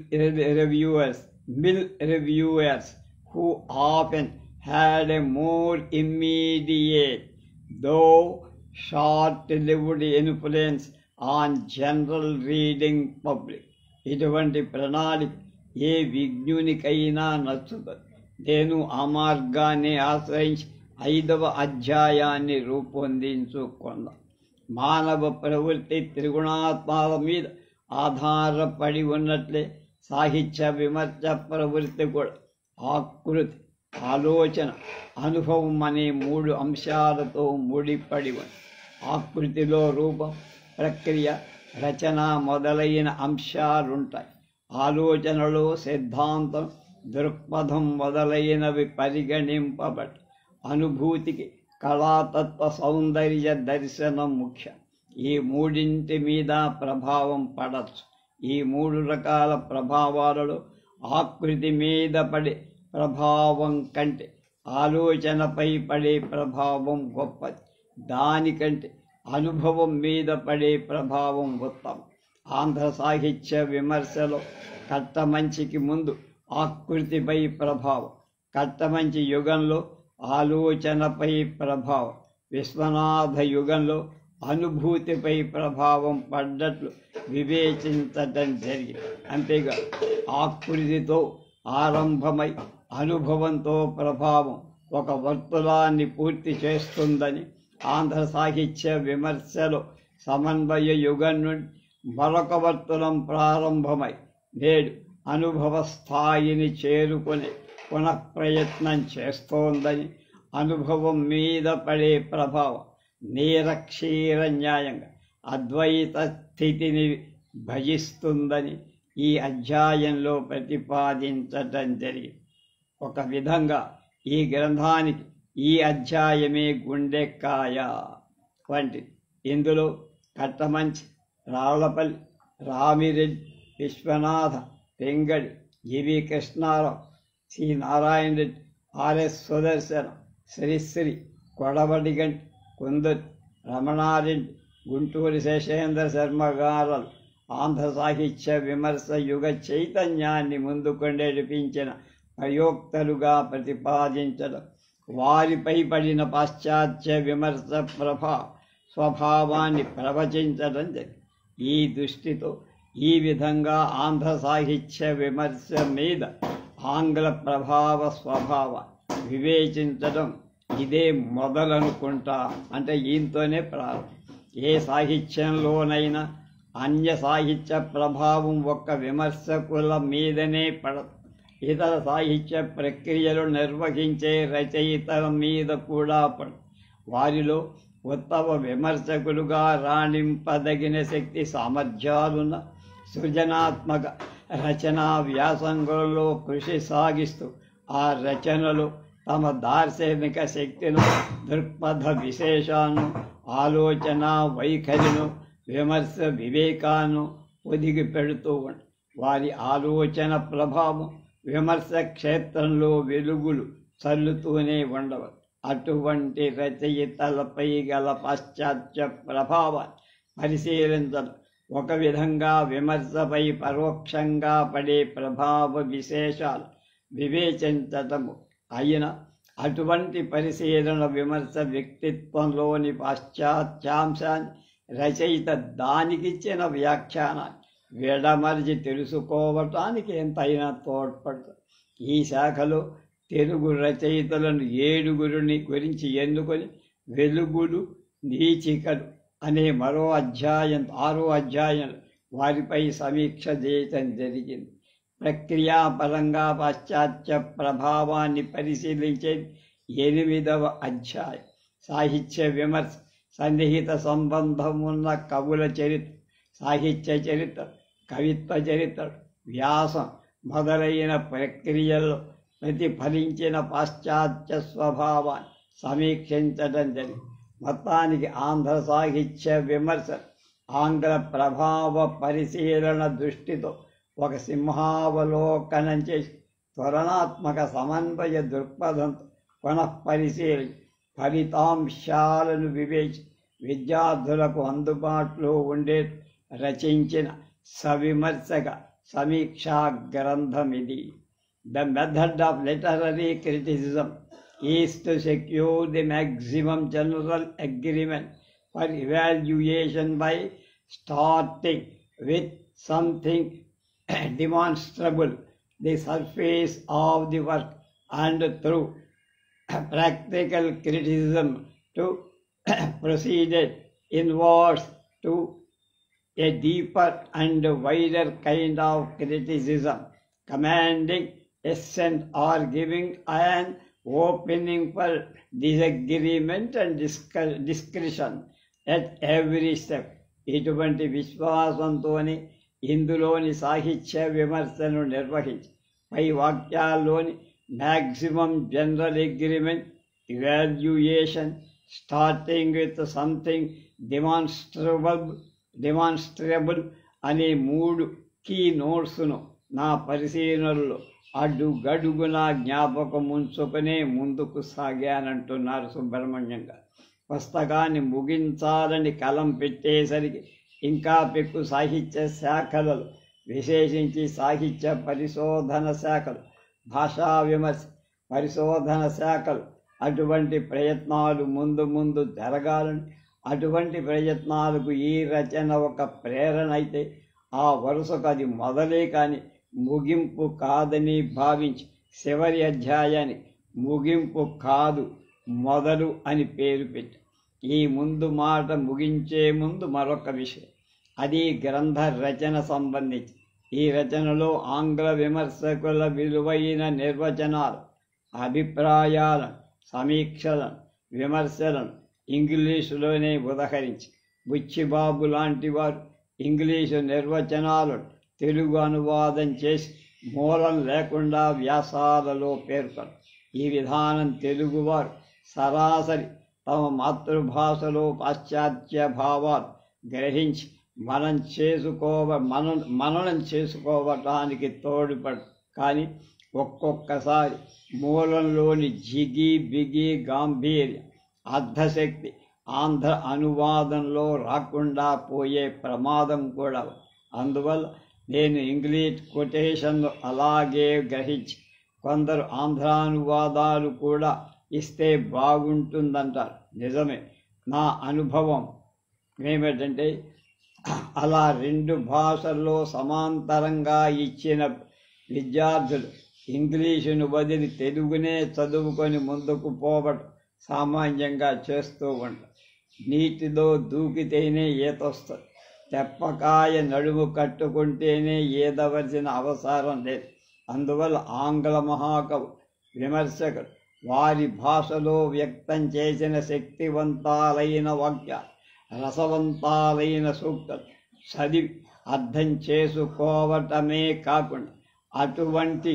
reviewers who often had a more immediate, though short-lived influence on general reading public. ఇటువంటి ప్రణాళిక ఏ విజ్ఞునికైనా నచ్చుతుంది. నేను ఆ మార్గాన్ని ఆశ్రయించి 5వ అధ్యాయాన్ని రూపొందించుకున్నా. మానవ ప్రవృత్తి త్రిగుణాత్మల మీద ఆధారపడి ఉన్నట్లే సాహిత్య విమర్శ ప్రవృత్తి కూడా ఆకృతి, ఆలోచన, అనుభవం అనే 3 అంశాలతో ముడిపడి ఉంది. ఆకృతిలో రూపం, ప్రక్రియ, రచన మొదలైన అంశాలుంటాయి. ఆలోచనలో సిద్ధాంతం, దృక్పథం మొదలైనవి పరిగణింపబడి అనుభూతికి కళాతత్వ సౌందర్య దర్శనం ముఖ్యం. ఈ 3 మీద ప్రభావం పడచ్చు. ఈ 3 రకాల ప్రభావాలలో ఆకృతి మీద పడే ప్రభావం కంటే ఆలోచనపై పడే ప్రభావం గొప్పది. దానికంటే అనుభవం మీద పడే ప్రభావం ఉత్తమం. ఆంధ్ర సాహిత్య విమర్శలో కట్టమంచికి ముందు ఆకృతిపై ప్రభావం, కట్టమంచి యుగంలో ఆలోచనపై ప్రభావం, విశ్వనాథ యుగంలో అనుభూతిపై ప్రభావం పడ్డట్లు వివేచించటం జరిగింది. అంతేగా ఆకృతితో ఆరంభమై అనుభవంతో ప్రభావం ఒక వర్తులాన్ని పూర్తి చేస్తుందని ఆంధ్ర సాహిత్య విమర్శలో సమన్వయ యుగం నుండి మరొక వర్తులం ప్రారంభమై నేడు అనుభవ స్థాయిని చేరుకుని పునఃప్రయత్నం చేస్తోందని, అనుభవం మీద పడే ప్రభావం నిరక్షీర న్యాయంగా అద్వైత స్థితిని భజిస్తుందని ఈ అధ్యాయంలో ప్రతిపాదించటం జరిగింది. ఒక విధంగా ఈ గ్రంథానికి ఈ అధ్యాయమే గుండెకాయ వంటిది. ఇందులో కట్టమంచి, రాళ్లపల్లి, రామిరెడ్డి, విశ్వనాథ, పెంగళి, జీవి కృష్ణారావు, సి నారాయణ రెడ్డి, ఆర్ఎస్ సుదర్శన, శ్రీశ్రీ, కొడవటిగంటి, కుందరి, రమణారెడ్డి, గుంటూరి శేషేంద్ర శర్మ గారలు ఆంధ్ర సాహిత్య విమర్శ యుగ చైతన్యాన్ని ముందుకు నడిపించిన ప్రయోక్తలుగా ప్రతిపాదించడం, వారిపై పడిన పాశ్చాత్య విమర్శ స్వభావాన్ని ప్రవచించడం జరిగింది. ఈ దృష్టితో ఈ విధంగా ఆంధ్ర సాహిత్య విమర్శ మీద ఆంగ్ల ప్రభావ స్వభావాన్ని వివేచించడం ఇదే మొదలనుకుంటా. అంటే ఈయనతోనే ప్రారంభం. ఏ సాహిత్యంలోనైనా అన్య సాహిత్య ప్రభావం ఒక్క విమర్శకుల మీదనే పడదు. ఇతర సాహిత్య ప్రక్రియలు నిర్వహించే రచయితల మీద కూడా పడదు. వారిలో ఉత్తమ విమర్శకులుగా రాణింపదగిన శక్తి సామర్థ్యాలున్న సృజనాత్మక రచనా వ్యాసంగంలో కృషి సాగిస్తూ ఆ రచనలు తమ దార్శనిక శక్తిను, దృక్పథ విశేషాలను, ఆలోచన వైఖరిను, విమర్శ వివేకాన్ని ఒదిగి పెడుతూ ఉంటారు. వారి ఆలోచన ప్రభావం విమర్శ క్షేత్రంలో వెలుగులు చల్లుతూనే ఉండవచ్చు. అటువంటి రచయితలపై గల పాశ్చాత్య ప్రభావాన్ని పరిశీలించడం, ఒక విధంగా విమర్శపై పరోక్షంగా పడే ప్రభావ విశేషాలు వివేచించటము అయిన అటువంటి పరిశీలన విమర్శ వ్యక్తిత్వంలోని పాశ్చాత్యాంశాన్ని రచయిత దానికిచ్చిన వ్యాఖ్యానాన్ని విడమర్చి తెలుసుకోవటానికి ఎంతైనా తోడ్పడుతుంది. ఈ శాఖలో తెలుగు రచయితలను 7 గురించి ఎన్నుకొని వెలుగులు నీచికలు అనే మరో అధ్యాయం 6వ అధ్యాయంలో వారిపై సమీక్ష చేయటం జరిగింది. ప్రక్రియాపరంగా పాశ్చాత్య ప్రభావాన్ని పరిశీలించేది 8వ అధ్యాయం. సాహిత్య విమర్శ, సన్నిహిత సంబంధం ఉన్న కవుల చరిత్ర, సాహిత్య చరిత్ర, కవిత్వ చరిత్ర, వ్యాసం మొదలైన ప్రక్రియల్లో ప్రతిఫలించిన పాశ్చాత్య స్వభావాన్ని సమీక్షించడం జరిగింది. మొత్తానికి ఆంధ్ర సాహిత్య విమర్శ ఆంగ్ల ప్రభావ పరిశీలన దృష్టితో ఒక సింహావలోకనం చేసి త్వరణాత్మక సమన్వయ దృక్పథంతో పునఃపరిశీలి ఫలితాంశాలను వివేచి విద్యార్థులకు అందుబాటులో ఉండే రచించిన సవిమర్శక సమీక్షా గ్రంథం ఇది. The method of literary criticism is to secure the maximum general agreement for evaluation by starting with something demonstrable, the surface of the work, and through practical criticism to proceed inwards to a deeper and wider kind of criticism, commanding assent or giving an opening for disagreement and discretion at every step. ఇటువంటి విశ్వాసంతోనే ఇందులోని సాహిత్య విమర్శను నిర్వహించి పై వాక్యాల్లోని maximum general agreement, evaluation, starting with something demonstrable అనే 3 కీ నోట్స్ను నా పరిశీలనలో అడుగడుగున జ్ఞాపకం ఉంచుకునే ముందుకు సాగానంటున్నారు సుబ్రహ్మణ్యం గారు. పుస్తకాన్ని ముగించాలని కలం పెట్టేసరికి ఇంకా పెక్కు సాహిత్య శాఖలలో విశేషించి సాహిత్య పరిశోధన శాఖలు, భాషా విమర్శ పరిశోధన శాఖలు అటువంటి ప్రయత్నాలు ముందు జరగాలని, అటువంటి ప్రయత్నాలకు ఈ రచన ఒక ప్రేరణ అయితే ఆ వరుసకు అది మొదలే కాని ముగింపు కాదని భావించి చివరి అధ్యాయానికి ముగింపు కాదు మొదలు అని పేరు పెట్టి ఈ ముందు మాట ముగించే ముందు మరొక విషయం, అది గ్రంథ రచన సంబంధించి. ఈ రచనలో ఆంగ్ల విమర్శకుల విలువైన నిర్వచనాలు, అభిప్రాయాలను, సమీక్షలను, విమర్శలను ఇంగ్లీషులోనే ఉదహరించి బుచ్చిబాబు లాంటి వారు ఇంగ్లీషు నిర్వచనాలను తెలుగు అనువాదం చేసి మూలం లేకుండా వ్యాసాలలో పేర్కొన్నారు. ఈ విధానం తెలుగువారు సరాసరి తమ మాతృభాషలో పాశ్చాత్య భావాలు గ్రహించి మననం చేసుకోవటానికి తోడ్పడు. కానీ ఒక్కొక్కసారి మూలంలోని జిగి బిగి గాంభీర్యం, అర్ధశక్తి ఆంధ్ర అనువాదంలో రాకుండా పోయే ప్రమాదం కూడా. అందువల్ల నేను ఇంగ్లీష్ కొటేషన్లు అలాగే గ్రహించి కొందరు ఆంధ్రానువాదాలు కూడా ఇస్తే బాగుంటుందంటారు. నిజమే, నా అనుభవం ఏమిటంటే అలా రెండు భాషల్లో సమాంతరంగా ఇచ్చిన విద్యార్థులు ఇంగ్లీషును వదిలి తెలుగునే చదువుకొని ముందుకు పోవడం సామాన్యంగా చేస్తూ ఉంటారు. నీటిలో దూకితేనే ఈతొస్తుంది, తెప్పకాయ నడుము కట్టుకుంటేనే ఈదవలసిన అవసరం లేదు. అందువల్ల ఆంగ్ల మహాకవి విమర్శకులు వారి భాషలో వ్యక్తం చేసిన శక్తివంతాలైన వాక్యాలు, రసవంతాలైన సూక్తులు చదివి అర్థం చేసుకోవటమే కాకుండా అటువంటి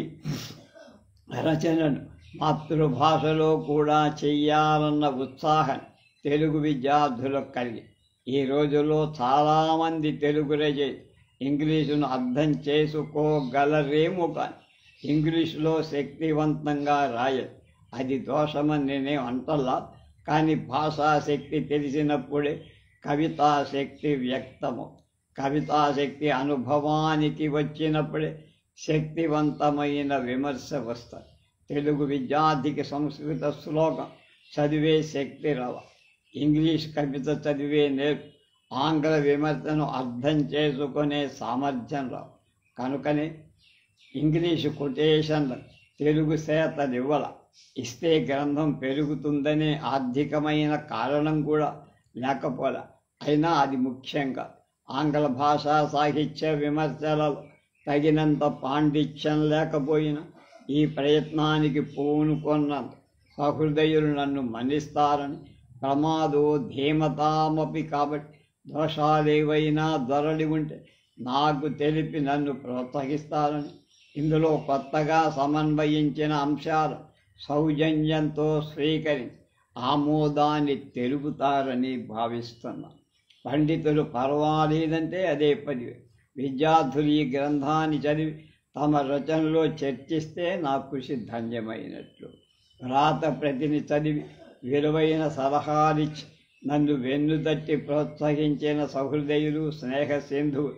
రచనను మాతృభాషలో కూడా చెయ్యాలన్న ఉత్సాహం తెలుగు విద్యార్థులకు కలిగి ఈ రోజుల్లో చాలామంది తెలుగు రచయితలు ఇంగ్లీషును అర్థం చేసుకోగలరేమో కానీ ఇంగ్లీషులో శక్తివంతంగా రాయరు. అది దోషమని నేనేం అంటల్లా, కానీ భాషాశక్తి తెలిసినప్పుడే కవితాశక్తి వ్యక్తము. కవితాశక్తి అనుభవానికి వచ్చినప్పుడే శక్తివంతమైన విమర్శ వస్తుంది. తెలుగు విద్యార్థికి సంస్కృత శ్లోకం చదివే శక్తి రావ, ఇంగ్లీష్ కవిత చదివే నేర్పు, ఆంగ్ల విమర్శను అర్థం చేసుకునే సామర్థ్యం రావు. కనుకనే ఇంగ్లీషు కొటేషన్లు తెలుగు శాతనివ్వల, ఇస్తే గ్రంథం పెరుగుతుందనే ఆర్థికమైన కారణం కూడా లేకపోలే. అయినా అది ముఖ్యంగా ఆంగ్ల భాషా సాహిత్య విమర్శలలో తగినంత పాండిత్యం లేకపోయినా ఈ ప్రయత్నానికి పూనుకొన్నంత సహృదయులు నన్ను మన్నిస్తారని ప్రమాదో ధీమతామపి. కాబట్టి దోషాలేవైనా దొరలి ఉంటే నాకు తెలిపి నన్ను ప్రోత్సహిస్తారని, ఇందులో కొత్తగా సమన్వయించిన అంశాలు సౌజన్యంతో స్వీకరించి ఆమోదాన్ని తెలుపుతారని భావిస్తున్నాను. పండితులు పర్వాలేదంటే అదే 10. విద్యార్థులు ఈ గ్రంథాన్ని చదివి తమ రచనలో చర్చిస్తే నా కృషి ధన్యమైనట్లు. వ్రాత ప్రతిని చదివి విలువైన సలహాలిచ్చి నన్ను వెన్నుదట్టి ప్రోత్సహించిన సహృదయులు, స్నేహ సింధువు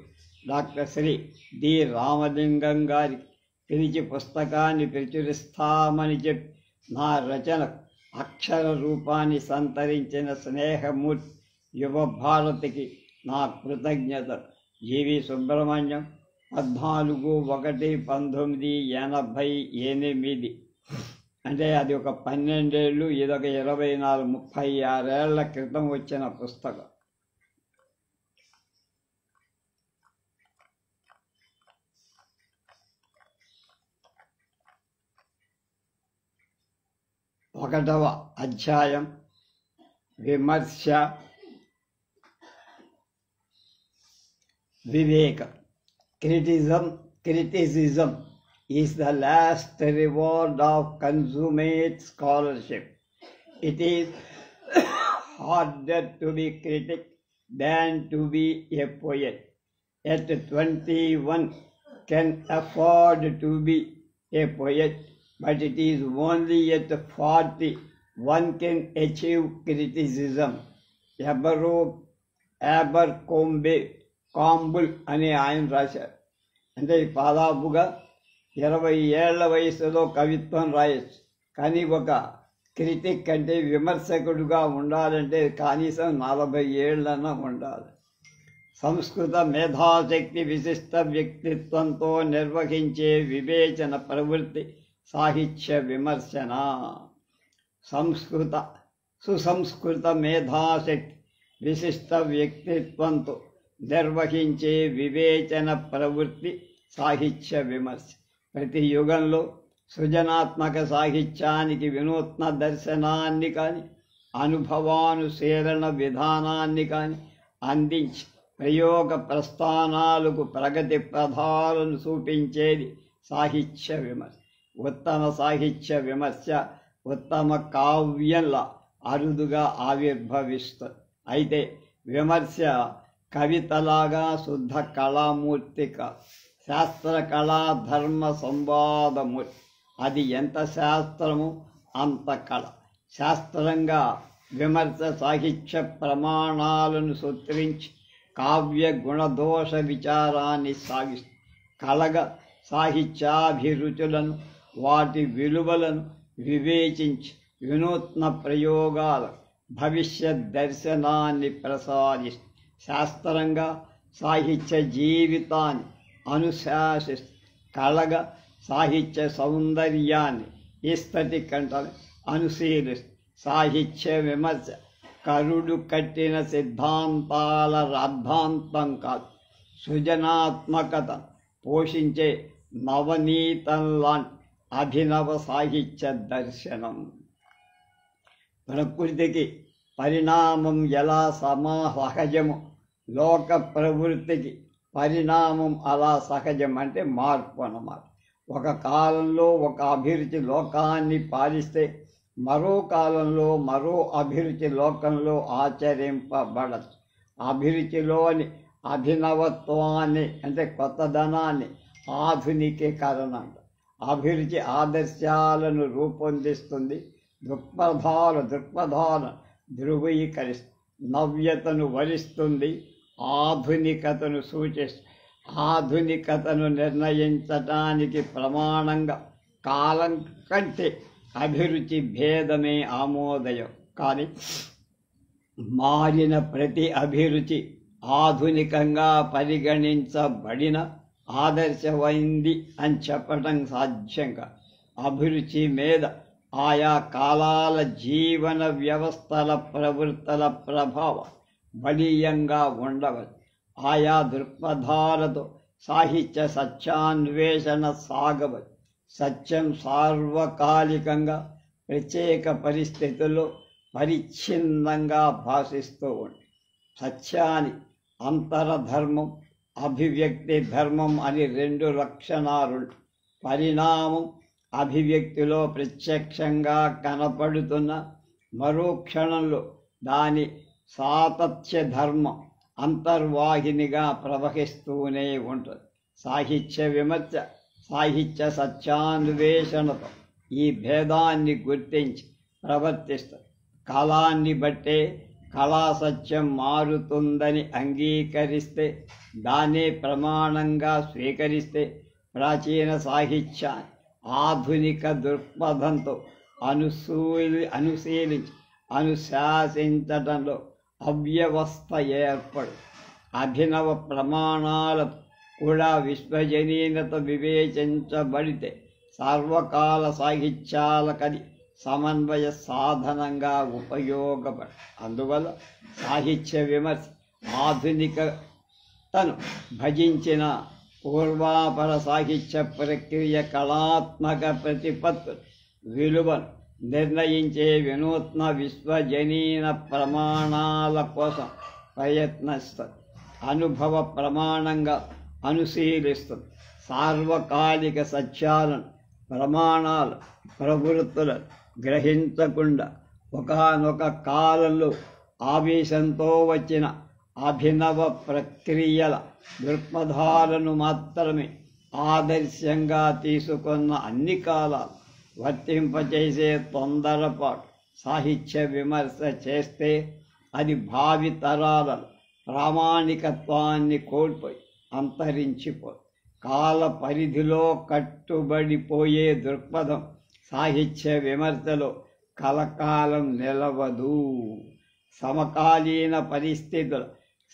డాక్టర్ శ్రీ డి రామలింగం గారికి పిలిచి పుస్తకాన్ని ప్రచురిస్తామని చెప్పి నా రచనకు అక్షర రూపాన్ని సంతరించిన స్నేహమూర్తి యువ భారతికి నా కృతజ్ఞతలు. జీవి సుబ్రహ్మణ్యం, 14/1/1988. అంటే అది ఒక 12 ఏళ్ళు, ఇదొక 24, 36 ఏళ్ల క్రితం వచ్చిన పుస్తకం. ఒకటవ అధ్యాయం విమర్శ వివేక. Criticism is the last reward of consummate scholarship. It is harder to be critic than to be a poet. At 21 can afford to be a poet, but it is only at 40 one can achieve criticism. Abercrombie కాంబుల్ అని ఆయన రాశారు. అంటే దాదాపుగా 20 ఏళ్ల వయసులో కవిత్వం రాయొచ్చు, కానీ ఒక క్రిటిక్ అంటే విమర్శకుడుగా ఉండాలంటే కనీసం 40 ఏళ్ళన్నా ఉండాలి. సంస్కృత మేధాశక్తి విశిష్ట వ్యక్తిత్వంతో నిర్వహించే వివేచన ప్రవృత్తి సాహిత్య విమర్శన. సుసంస్కృత మేధాశక్తి విశిష్ట వ్యక్తిత్వంతో నిర్వహించే వివేచన ప్రవృత్తి సాహిత్య విమర్శ. ప్రతి యుగంలో సృజనాత్మక సాహిత్యానికి వినూత్న దర్శనాన్ని కానీ అనుభవానుశీలన విధానాన్ని కానీ అందించి ప్రయోగ ప్రస్థానాలకు ప్రగతి పథాలను చూపించేది సాహిత్య విమర్శ. ఉత్తమ సాహిత్య విమర్శ ఉత్తమ కావ్యంలా అరుదుగా ఆవిర్భవిస్తుంది. అయితే విమర్శ కవితలాగా శుద్ధ కళామూర్తి కాదు, శాస్త్ర కళా ధర్మ సంవాదమూర్తి. అది ఎంత శాస్త్రము అంత కళ. శాస్త్రంగా విమర్శ సాహిత్య ప్రమాణాలను సూత్రించి కావ్య గుణదోష విచారాన్ని సాగిస్తుంది. కళగా సాహిత్యాభిరుచులను వాటి విలువలను వివేచించి వినూత్న ప్రయోగాల భవిష్యత్ దర్శనాన్ని ప్రసాదిస్తుంది. శాస్త్రంగా సాహిత్య జీవితాన్ని అనుశాసిస్తుంది. కళగా సాహిత్య సౌందర్యాన్ని ఈస్థెటిక్ అంటారు అనుశీలిస్తుంది. సాహిత్య విమర్శ కరుడు కట్టిన సిద్ధాంతాల రాద్ధాంతం కాదు, సృజనాత్మకత పోషించే నవనీతం లాంటి అభినవ సాహిత్య దర్శనం. ప్రకృతికి పరిణామం ఎలా సహజము, లోక ప్రవృత్తికి పరిణామం అలా సహజం. అంటే మార్పు అన్నమాట. ఒక కాలంలో ఒక అభిరుచి లోకాన్ని పాలిస్తే మరో కాలంలో మరో అభిరుచి లోకంలో ఆచరింపబడచ్చు. అభిరుచిలోని అభినవత్వాన్ని అంటే కొత్తదనాన్ని ఆధునికీకరణ అంటారు. అభిరుచి ఆదర్శాలను రూపొందిస్తుంది, దృక్పథాలను ధృవీకరిస్తుంది, నవ్యతను వరిస్తుంది, ఆధునికతను సూచిస్తుంది. ఆధునికతను నిర్ణయించటానికి ప్రమాణంగా కాలం కంటే అభిరుచి భేదమే ఆమోదయం. కానీ మారిన ప్రతి అభిరుచి ఆధునికంగా పరిగణించబడిన ఆదర్శమైంది అని చెప్పడం సాధ్యంగా. అభిరుచి మీద ఆయా కాలాల జీవన వ్యవస్థల ప్రవృత్తుల ప్రభావం బలీయంగా ఉండవచ్చు. ఆయా దృక్పథాలతో సాహిత్య సత్యాన్వేషణ సాగవచ్చు. సత్యం సార్వకాలికంగా ప్రత్యేక పరిస్థితుల్లో పరిచ్ఛిన్నంగా భాషిస్తూ ఉంది. సత్యాన్ని అంతరధర్మం, అభివ్యక్తి ధర్మం అని 2 లక్షణాలు. పరిణామం అభివ్యక్తిలో ప్రత్యక్షంగా కనపడుతున్న మరో క్షణంలో దాని సాతత్య ధర్మం అంతర్వాహినిగా ప్రవహిస్తూనే ఉంటుంది. సాహిత్య విమర్శ సాహిత్య సత్యాన్వేషణతో ఈ భేదాన్ని గుర్తించి ప్రవర్తిస్తుంది. కాలాన్ని బట్టే కళా సత్యం మారుతుందని అంగీకరిస్తే, దాన్నే ప్రమాణంగా స్వీకరిస్తే ప్రాచీన సాహిత్యాన్ని ఆధునిక దృక్పథంతో అనుశీలించి అనుశాసించడంలో అవ్యవస్థ ఏర్పడు. అభినవ ప్రమాణాలతో కూడా విశ్వజనీనత వివేచించబడితే సర్వకాల సాహిత్యాలకది సమన్వయ సాధనంగా ఉపయోగపడు. అందువల్ల సాహిత్య విమర్శ ఆధునికతను భజించిన పూర్వాపర సాహిత్య ప్రక్రియ కళాత్మక ప్రతిపత్తు విలువను నిర్ణయించే వినూత్న విశ్వజనీన ప్రమాణాల కోసం ప్రయత్నిస్తుంది. అనుభవ ప్రమాణంగా అనుశీలిస్తుంది. సార్వకాలిక సత్యాలను ప్రమాణాలు ప్రవృత్తులను గ్రహించకుండా ఒకానొక కాలంలో ఆవేశంతో వచ్చిన అభినవ ప్రక్రియల దృక్పథాలను మాత్రమే ఆదర్శంగా తీసుకున్న అన్ని కాలాలు వర్తింపచేసే తొందరపాటు సాహిత్య విమర్శ చేస్తే అది భావి తరాలను ప్రామాణికత్వాన్ని కోల్పోయి అంతరించిపోయి కాల పరిధిలో కట్టుబడిపోయే దృక్పథం సాహిత్య విమర్శలో కలకాలం నిలవదు. సమకాలీన పరిస్థితుల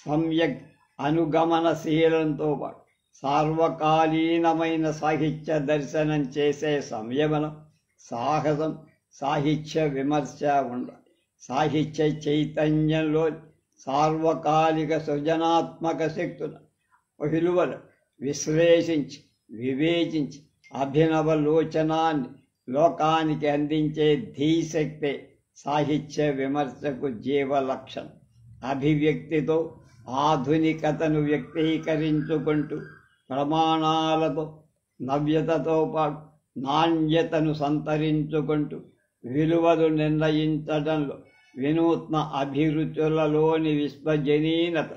సమ్యక్ అనుగమనశీలంతో పాటు సార్వకాలీనమైన సాహిత్య దర్శనం చేసే సంయమనం, సాహసం, సాహిత్య విమర్శ ఉండాలి. సాహిత్య చైతన్యంలో సార్వకాలిక సృజనాత్మక శక్తుల విలువలు విశ్లేషించి వివేచించి అభినవలోచనాన్ని లోకానికి అందించే ధీశక్తే సాహిత్య విమర్శకు జీవలక్షణం. అభివ్యక్తితో ఆధునికతను వ్యక్తీకరించుకుంటూ ప్రమాణాలతో నవ్యతతో పాటు నాణ్యతను సంతరించుకుంటూ విలువలు నిర్ణయించడంలో వినూత్న అభిరుచులలోని విశ్వజనీనత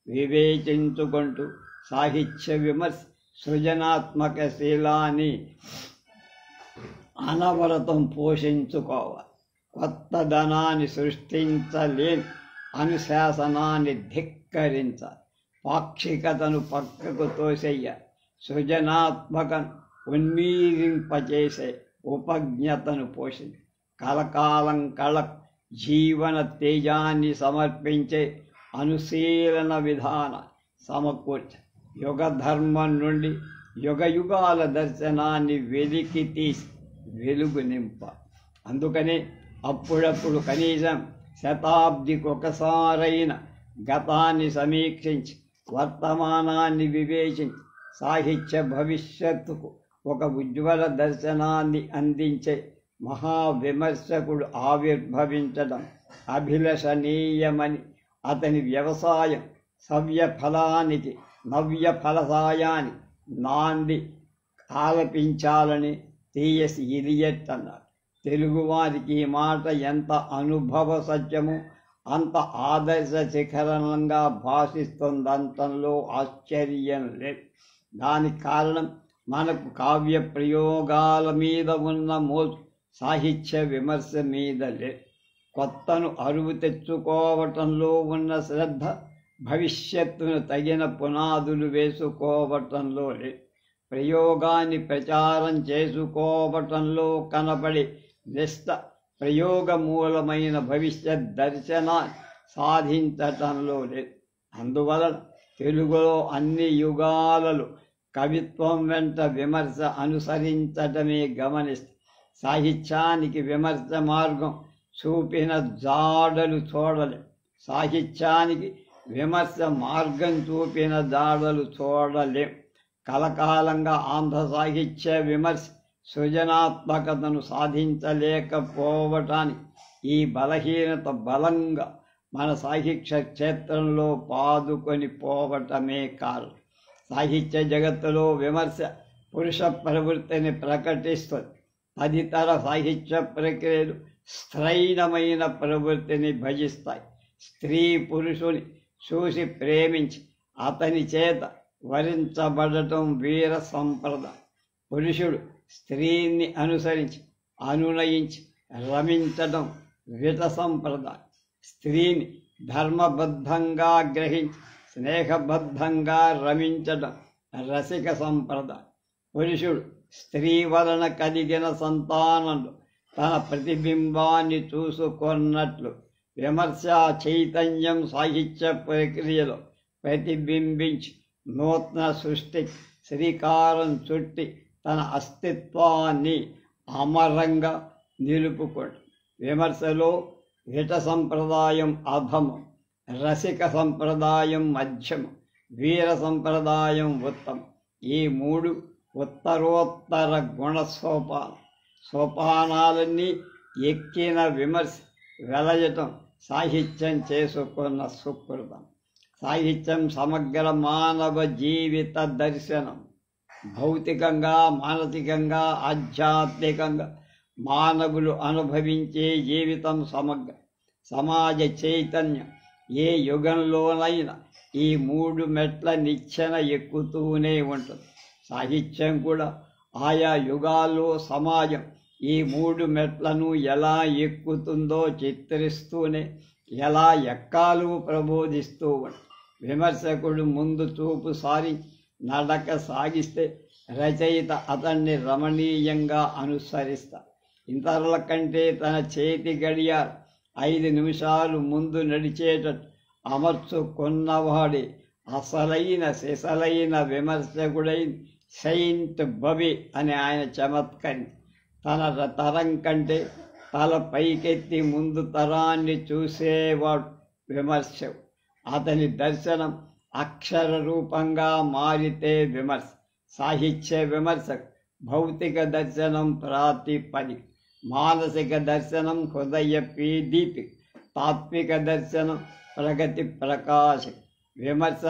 వివేచించుకుంటూ సాహిత్య విమర్శ సృజనాత్మక శీలాన్ని అనవరతం పోషించుకోవాలి. కొత్తదనాన్ని సృష్టించలేని అనుశాసనాన్ని ధిక్కరించాలి. పాక్షికతను పక్కకు తోసేయాలి. సృజనాత్మకను ఉన్మీలింపచేసే ఉపజ్ఞతను పోషించి కలకాలం కళకు జీవన తేజాన్ని సమర్పించే అనుశీలన విధాన సమకూర్చ యుగధర్మం నుండి యుగయుగాల దర్శనాన్ని వెలికి తీసి వెలుగు నింప. అందుకనే అప్పుడప్పుడు కనీసం శతాబ్దికొకసారైన గతాన్ని సమీక్షించి వర్తమానాన్ని వివేచించి సాహిత్య భవిష్యత్తుకు ఒక ఉజ్వల దర్శనాన్ని అందించే మహావిమర్శకుడు ఆవిర్భవించడం అభిలషణీయమని, అతని వ్యవసాయం సవ్యఫలానికి నవ్యఫలసాయాన్ని నాంది ఆలపించాలని టి.ఎస్. ఎలియట్ అన్నారు. తెలుగువారికి ఈ మాట ఎంత అనుభవ సత్యమో అంత ఆదర్శ శిఖరంగా భాషిస్తుందంతంలో ఆశ్చర్యం లేదు. దానికి కారణం మనకు కావ్య ప్రయోగాల మీద ఉన్న మోజు సాహిత్య విమర్శ మీద లేదు. కొత్తను అరువు తెచ్చుకోవటంలో ఉన్న శ్రద్ధ భవిష్యత్తును తగిన పునాదులు వేసుకోవటంలో లేదు. ప్రయోగాన్ని ప్రచారం చేసుకోవటంలో కనబడి నిష్ట ప్రయోగమూలమైన భవిష్యత్ దర్శనాన్ని సాధించటంలో లేదు. అందువలన తెలుగులో అన్ని యుగాలలో కవిత్వం వెంట విమర్శ అనుసరించటమే గమనిస్తే సాహిత్యానికి విమర్శ మార్గం చూపిన జాడలు చూడలేం. సాహిత్యానికి విమర్శ మార్గం చూపిన జాడలు చూడలేం. కలకాలంగా ఆంధ్ర సాహిత్య విమర్శ సృజనాత్మకతను సాధించలేకపోవటానికి ఈ బలహీనత బలంగా మన సాహిత్య క్షేత్రంలో పాదుకొని పోవటమే కారణం. సాహిత్య జగత్తులో విమర్శ పురుష ప్రవృత్తిని ప్రకటిస్తుంది. తదితర సాహిత్య ప్రక్రియలు స్త్రైణమైన ప్రవృత్తిని భజిస్తాయి. స్త్రీ పురుషుని చూసి ప్రేమించి అతని చేత వరించబడటం వీర సంప్రదాయం. పురుషుడు స్త్రీని అనుసరించి అనునయించి రమించడం విట సంప్రదాయం. స్త్రీని ధర్మబద్ధంగా గ్రహించి స్నేహబద్ధంగా రమించడం రసిక సంప్రదాయం. పురుషుడు స్త్రీ వలన కలిగిన సంతానంలో తన ప్రతిబింబాన్ని చూసుకున్నట్లు విమర్శ చైతన్యం సాహిత్య ప్రక్రియలో ప్రతిబింబించి నూతన సృష్టి శ్రీకారం చుట్టి తన అస్తిత్వాన్ని అమరంగా నిలుపుకోండి. విమర్శలో విట సంప్రదాయం అధమం, రసిక సంప్రదాయం మధ్యమం, వీర సంప్రదాయం ఉత్తమం. ఈ మూడు ఉత్తరోత్తర గుణ సోపానాలన్నీ ఎక్కిన విమర్శ వెలయటం సాహిత్యం చేసుకున్న సుకృతం. సాహిత్యం సమగ్ర మానవ జీవిత దర్శనం. భౌతికంగా, మానసికంగా, ఆధ్యాత్మికంగా మానవులు అనుభవించే జీవితం సమగ్ర సమాజ చైతన్యం ఏ యుగంలోనైనా ఈ మూడు మెట్ల నిచ్చెన ఎక్కుతూనే ఉంటుంది. సాహిత్యం కూడా ఆయా యుగాల్లో సమాజం ఈ మూడు మెట్లను ఎలా ఎక్కుతుందో చిత్రిస్తూనే ఎలా ఎక్కాలో ప్రబోధిస్తూ ఉంటుంది. విమర్శకుడు ముందు చూపు సారి నడక సాగిస్తే రచయిత అతన్ని రమణీయంగా అనుసరిస్తా. ఇతరుల కంటే తన చేతి గడియారం 5 నిమిషాలు ముందు నడిచేటట్టు అమర్చుకున్నవాడే అసలైన సిసలైన విమర్శకుడైన సెయింట్ బబీ అని ఆయన చమత్కరి. తన తరం కంటే తల పైకెత్తి ముందు తరాన్ని చూసేవాడు విమర్శకు. అతని దర్శనం అక్షర రూపంగా మారితే విమర్శ. సాహిత్య విమర్శకు భౌతిక దర్శనం ప్రాతిపదిక, మానసిక దర్శనం హృదయ పీదీపిక, తాత్విక దర్శనం ప్రగతి ప్రకాశం. విమర్శ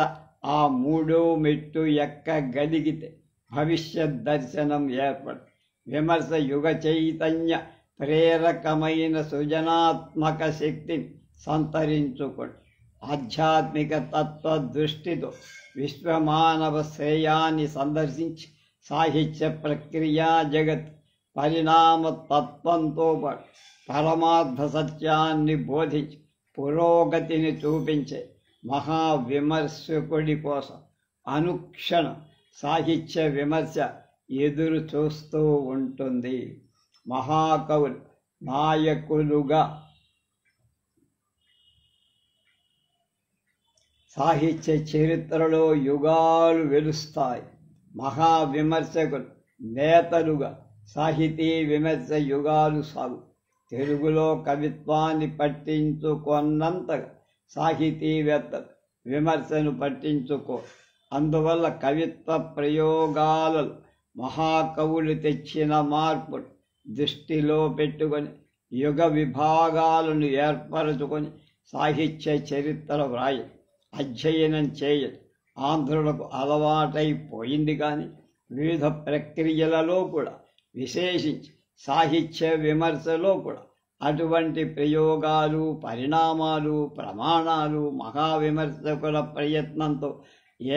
ఆ 3వ మెట్టు ఎక్కగలిగితే భవిష్యత్ దర్శనం ఏర్పడు. విమర్శ యుగ చైతన్య ప్రేరకమైన సృజనాత్మక శక్తిని సంతరించుకోండి. ఆధ్యాత్మిక తత్వ దృష్టితో విశ్వమానవ శ్రేయాన్ని సందర్శించి సాహిత్య ప్రక్రియా జగత్ పరిణామ తత్వంతో పాటు పరమార్థ సత్యాన్ని బోధించి పురోగతిని చూపించే మహావిమర్శకుడి కోసం అనుక్షణం సాహిత్య విమర్శ ఎదురు చూస్తూ ఉంటుంది. మహాకవులు నాయకులుగా సాహిత్య చరిత్రలో యుగాలు వెలుస్తాయి. మహావిమర్శకులు నేతలుగా సాహితీ విమర్శ యుగాలు సాగు. తెలుగులో కవిత్వాన్ని పట్టించుకున్నంతగా సాహితీవేత్తలు విమర్శను పట్టించుకో. అందువల్ల కవిత్వ ప్రయోగాలలో మహాకవులు తెచ్చిన మార్పులు దృష్టిలో పెట్టుకొని యుగ విభాగాలను ఏర్పరచుకొని సాహిత్య చరిత్ర వ్రాయి అధ్యయనం చేయదు ఆంధ్రులకు అలవాటైపోయింది. కానీ వివిధ ప్రక్రియలలో కూడా విశేషించి సాహిత్య విమర్శలో కూడా అటువంటి ప్రయోగాలు, పరిణామాలు, ప్రమాణాలు మహావిమర్శకుల ప్రయత్నంతో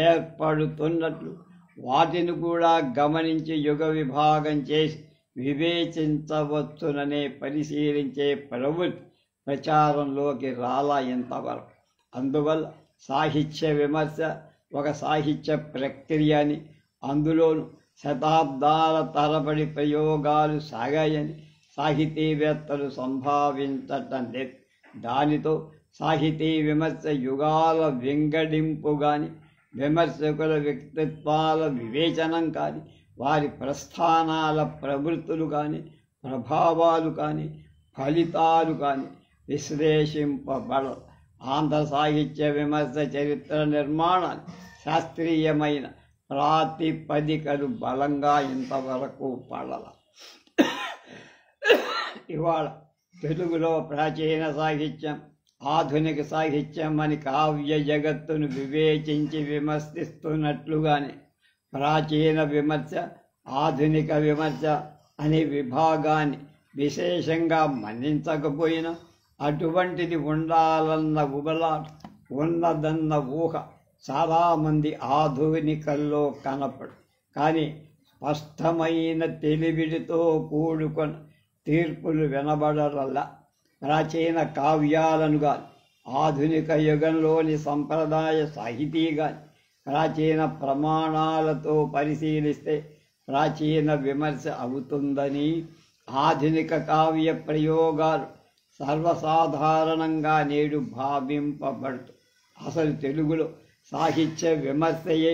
ఏర్పడుతున్నట్లు వాటిని కూడా గమనించి యుగ విభాగం చేసి వివేచించవచ్చుననే పరిశీలించే ప్రవృత్తి ప్రచారంలోకి రాలా ఇంతవరకు. అందువల్ల సాహిత్య విమర్శ ఒక సాహిత్య ప్రక్రియ అని, అందులోనూ శతాబ్దాల తరబడి ప్రయోగాలు సాగాయని సాహితీవేత్తలు సంభావించటం లేదు. దానితో సాహితీ విమర్శ యుగాల వింగడింపు కానీ, విమర్శకుల వ్యక్తిత్వాల వివేచనం కానీ, వారి ప్రస్థానాల ప్రవృత్తులు కానీ, ప్రభావాలు కానీ, ఫలితాలు కానీ విశ్లేషింపబడవు. ఆంధ్ర సాహిత్య విమర్శ చరిత్ర నిర్మాణాన్ని శాస్త్రీయమైన ప్రాతిపదికలు బలంగా ఇంతవరకు పడల. ఇవాళ తెలుగులో ప్రాచీన సాహిత్యం, ఆధునిక సాహిత్యం అని కావ్య జగత్తును వివేచించి విమర్శిస్తున్నట్లుగానే ప్రాచీన విమర్శ, ఆధునిక విమర్శ అనే విభాగాన్ని విశేషంగా మన్నించకపోయినా అటువంటిది ఉండాలన్న ఉబలాట, ఉన్నదన్న ఊహ చాలామంది ఆధునికల్లో కనపడు. కానీ స్పష్టమైన తెలివిడితో కూడుకొని తీర్పులు వినబడరల్లా. ప్రాచీన కావ్యాలను కానీ, ఆధునిక యుగంలోని సంప్రదాయ సాహితీ కానీ ప్రాచీన ప్రమాణాలతో పరిశీలిస్తే ప్రాచీన విమర్శ అవుతుందని ఆధునిక కావ్య ప్రయోగాలు సర్వసాధారణంగా నేడు భావింపబడుతుంది. అసలు తెలుగులో సాహిత్య విమర్శయే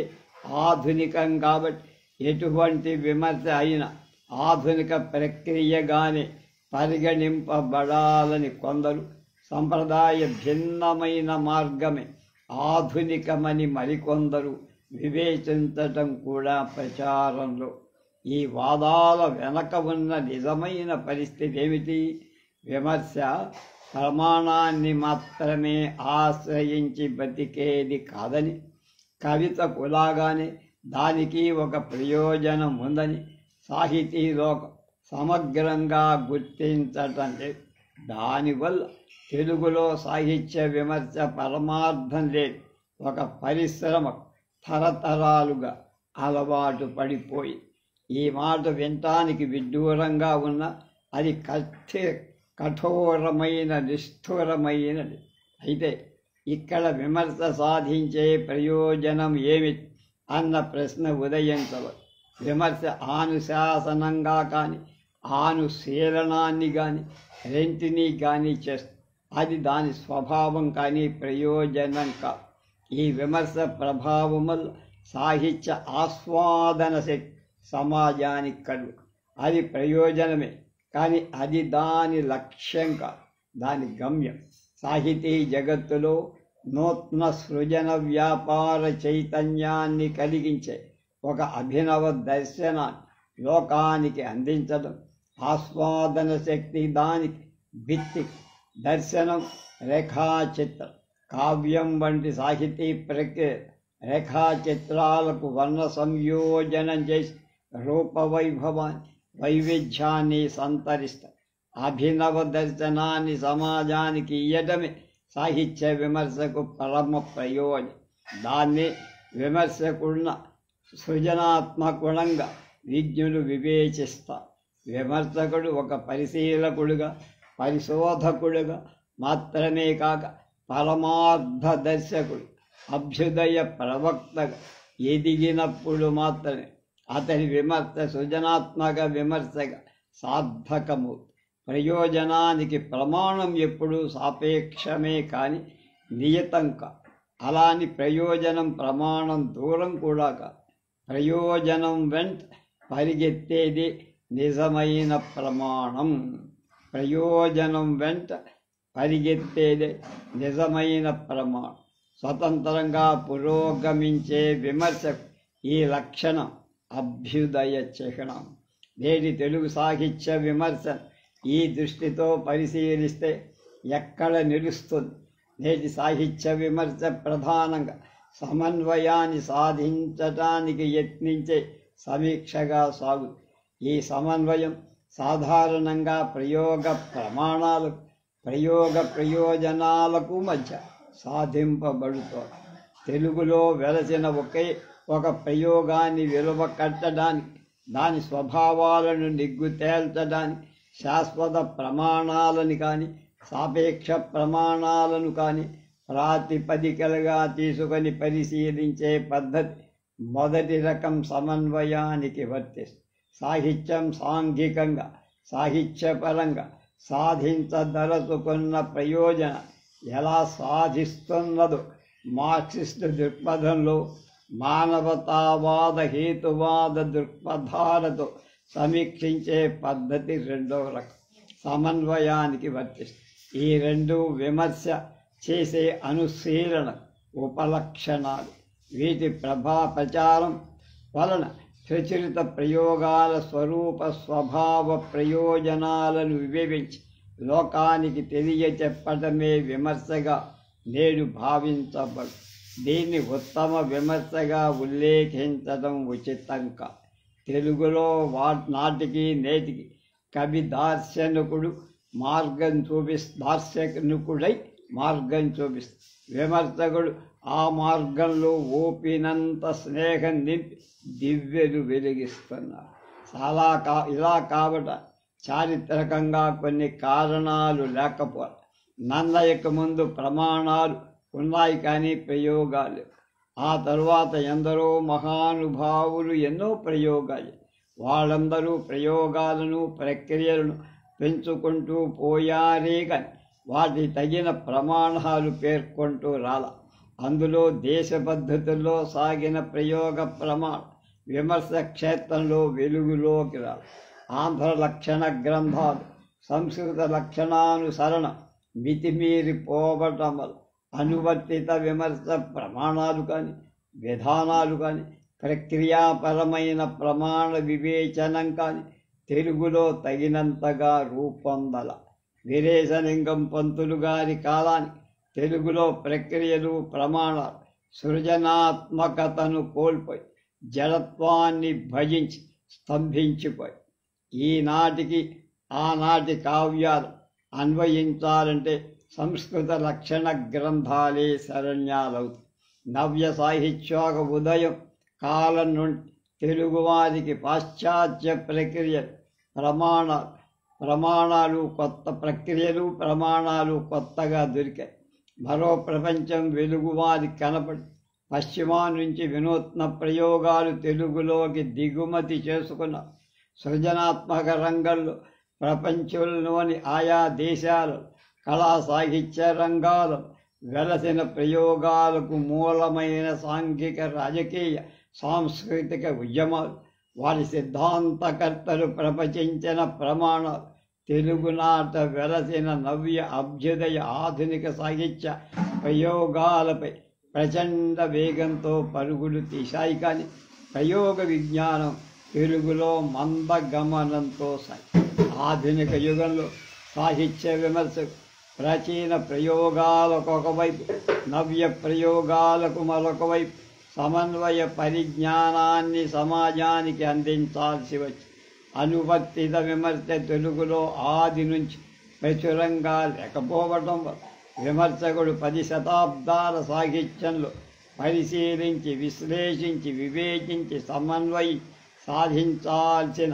ఆధునికం కాబట్టి ఎటువంటి విమర్శ అయినా ఆధునిక ప్రక్రియగానే పరిగణింపబడాలని కొందరు, సంప్రదాయ భిన్నమైన మార్గమే ఆధునికమని మరికొందరు వివేచించటం కూడా ప్రచారంలో. ఈ వాదాల వెనక ఉన్న నిజమైన పరిస్థితి ఏమిటి? విమర్శ ప్రమాణాన్ని మాత్రమే ఆశ్రయించి బతికేది కాదని, కవితకులాగానే దానికి ఒక ప్రయోజనం ఉందని సాహితీలోకం సమగ్రంగా గుర్తించటం లేదు. దానివల్ల తెలుగులో సాహిత్య విమర్శ పరమార్థం లేదు, ఒక పరిశ్రమ తరతరాలుగా అలవాటు పడిపోయి. ఈ మాట వినటానికి విడ్డూరంగా ఉన్న అది కఠోరమైన నిష్ఠురమైనది. అయితే ఇక్కడ విమర్శ సాధించే ప్రయోజనం ఏమిటి అన్న ప్రశ్న ఉదయించవచ్చు. విమర్శ ఆనుశాసనంగా కానీ ఆనుశీలనాన్ని కానీ రెంటినీ కానీ చేస్తుంది. అది దాని స్వభావం కానీ ప్రయోజనం కాదు. ఈ విమర్శ ప్రభావం వల్ల సాహిత్య ఆస్వాదన శక్తి సమాజానికి కలుగు. అది ప్రయోజనమే, కానీ అది దాని లక్ష్యం కాదు, దాని గమ్యం. సాహితీ జగత్తులో నూతన సృజన వ్యాపార చైతన్యాన్ని కలిగించే ఒక అభినవ దర్శనాన్ని లోకానికి అందించడం ఆస్వాదన శక్తి దానికి భిత్తి. దర్శనం, రేఖాచిత్రం, కావ్యం వంటి సాహితీ ప్రక్రియ రేఖాచిత్రాలకు వర్ణ సంయోజనం చేసి రూపవైభవాన్ని వైవిధ్యాన్ని సంతరిస్తారు. అభినవ దర్శనాన్ని సమాజానికి ఇయ్యడమే సాహిత్య విమర్శకు పరమ ప్రయోజనం. దాన్ని విమర్శకున్న సృజనాత్మకుణంగా విజ్ఞులు వివేచిస్తారు. విమర్శకుడు ఒక పరిశీలకుడుగా, పరిశోధకుడుగా మాత్రమే కాక పరమార్థ దర్శకుడు, అభ్యుదయ ప్రవక్తగా ఎదిగినప్పుడు మాత్రమే అతని విమర్శ సృజనాత్మక విమర్శగా సార్థకము. ప్రయోజనానికి ప్రమాణం ఎప్పుడూ సాపేక్షమే కానీ నియతం కాదు. అలాని ప్రయోజనం ప్రమాణం దూరం కూడా కాదు. ప్రయోజనం వెంట పరిగెత్తేది నిజమైన ప్రమాణం. ప్రయోజనం వెంట పరిగెత్తేదే నిజమైన ప్రమాణం. స్వతంత్రంగా పురోగమించే విమర్శకు ఈ లక్షణం అభ్యుదయ చిహ్నం. నేటి తెలుగు సాహిత్య విమర్శ ఈ దృష్టితో పరిశీలిస్తే ఎక్కడ నిలుస్తుంది? నేటి సాహిత్య విమర్శ ప్రధానంగా సమన్వయాన్ని సాధించటానికి యత్నించే సమీక్షగా సాగుతుంది. ఈ సమన్వయం సాధారణంగా ప్రయోగ ప్రమాణాలకు, ప్రయోగ ప్రయోజనాలకు మధ్య సాధింపబడుతోంది. తెలుగులో వెలసిన ఒక ప్రయోగాన్ని విలువ కట్టడానికి, దాని స్వభావాలను నిగ్గు తేల్చడానికి శాశ్వత ప్రమాణాలను కానీ సాపేక్ష ప్రమాణాలను కానీ ప్రాతిపదికలుగా తీసుకొని పరిశీలించే పద్ధతి మొదటి రకం సమన్వయానికి వర్తిస్తుంది. సాహిత్యం సాంఘికంగా, సాహిత్యపరంగా సాధించదలుచుకున్న ప్రయోజనం ఎలా సాధిస్తున్నదో మార్క్సిస్టు దృక్పథంలో మానవతావాద హేతువాద దృక్పథాలతో సమీక్షించే పద్ధతి రెండవ రకం సమన్వయానికి వర్తిస్తుంది. ఈ రెండు విమర్శ చేసే అనుశీలన ఉపలక్షణాలు. వీటి ప్రచారం వలన ప్రచురిత ప్రయోగాల స్వరూప స్వభావ ప్రయోజనాలను వివేచించి లోకానికి తెలియచెప్పటమే విమర్శగా నేడు భావించబడు. దీన్ని ఉత్తమ విమర్శగా ఉల్లేఖించడం ఉచితం కాదు. తెలుగులో నాటికి నేటికి కవి దార్శనికుడై మార్గం చూపిస్తాడు. విమర్శకుడు ఆ మార్గంలో ఓపినంత స్నేహం నింపి దివ్యలు వెలిగిస్తున్నారు. ఇలా కావట చారిత్రకంగా కొన్ని కారణాలు లేకపోతే. నన్నయ్యకు ముందు ప్రమాణాలు ఉన్నాయి కానీ ప్రయోగాలు. ఆ తరువాత ఎందరో మహానుభావులు ఎన్నో ప్రయోగాలు. వాళ్ళందరూ ప్రయోగాలను ప్రక్రియలను పెంచుకుంటూ పోయారే కానీ వాటి తగిన ప్రమాణాలు పేర్కొంటూ రాల. అందులో దేశ పద్ధతుల్లో సాగిన ప్రయోగ ప్రమాణం విమర్శ క్షేత్రంలో వెలుగులోకి రాల. ఆంధ్ర లక్షణ గ్రంథాలు సంస్కృత లక్షణానుసరణ మితిమీరిపోవటం వల్ల అనువర్తిత విమర్శ ప్రమాణాలు కానీ విధానాలు కానీ ప్రక్రియాపరమైన ప్రమాణ వివేచనం కానీ తెలుగులో తగినంతగా రూపొందల. వీరేశలింగం పంతులు గారి కాలానికి తెలుగులో ప్రక్రియలు ప్రమాణాలు సృజనాత్మకతను కోల్పోయి జడత్వాన్ని భజించి స్తంభించిపోయి. ఈనాటికి ఆనాటి కావ్యాలు అన్వయించాలంటే సంస్కృత లక్షణ గ్రంథాలే శరణ్యాలవుతాయి. నవ్య సాహిత్యోగ ఉదయం కాలం నుండి తెలుగువారికి పాశ్చాత్య ప్రక్రియలు ప్రమాణాలు కొత్త ప్రక్రియలు ప్రమాణాలు కొత్తగా దొరికాయి. మరో ప్రపంచం వెలుగువారి కనపడి పశ్చిమా నుంచి వినూత్న ప్రయోగాలు తెలుగులోకి దిగుమతి చేసుకున్న సృజనాత్మక రంగంలో ప్రపంచంలోని ఆయా దేశాల కళా సాహిత్య రంగాలు వెలసిన ప్రయోగాలకు మూలమైన సాంఘిక రాజకీయ సాంస్కృతిక ఉద్యమాలు వారి సిద్ధాంతకర్తలు ప్రవచించిన ప్రమాణాలు తెలుగునాట వెలసిన నవ్య అభ్యుదయ ఆధునిక సాహిత్య ప్రయోగాలపై ప్రచండ వేగంతో పరుగులు తీశాయి. కానీ ప్రయోగ విజ్ఞానం తెలుగులో మందగమనంతో సాగి ఆధునిక యుగంలో సాహిత్య విమర్శకు ప్రాచీన ప్రయోగాలకు ఒకవైపు, నవ్య ప్రయోగాలకు మరొక వైపు సమన్వయ పరిజ్ఞానాన్ని సమాజానికి అందించాల్సి వచ్చి అనువర్తిత విమర్శ తెలుగులో ఆది నుంచి ప్రచురంగా లేకపోవడం వల్ల విమర్శకుడు 10 శతాబ్దాల సాహిత్యంలో పరిశీలించి విశ్లేషించి వివేచించి సమన్వయి సాధించాల్సిన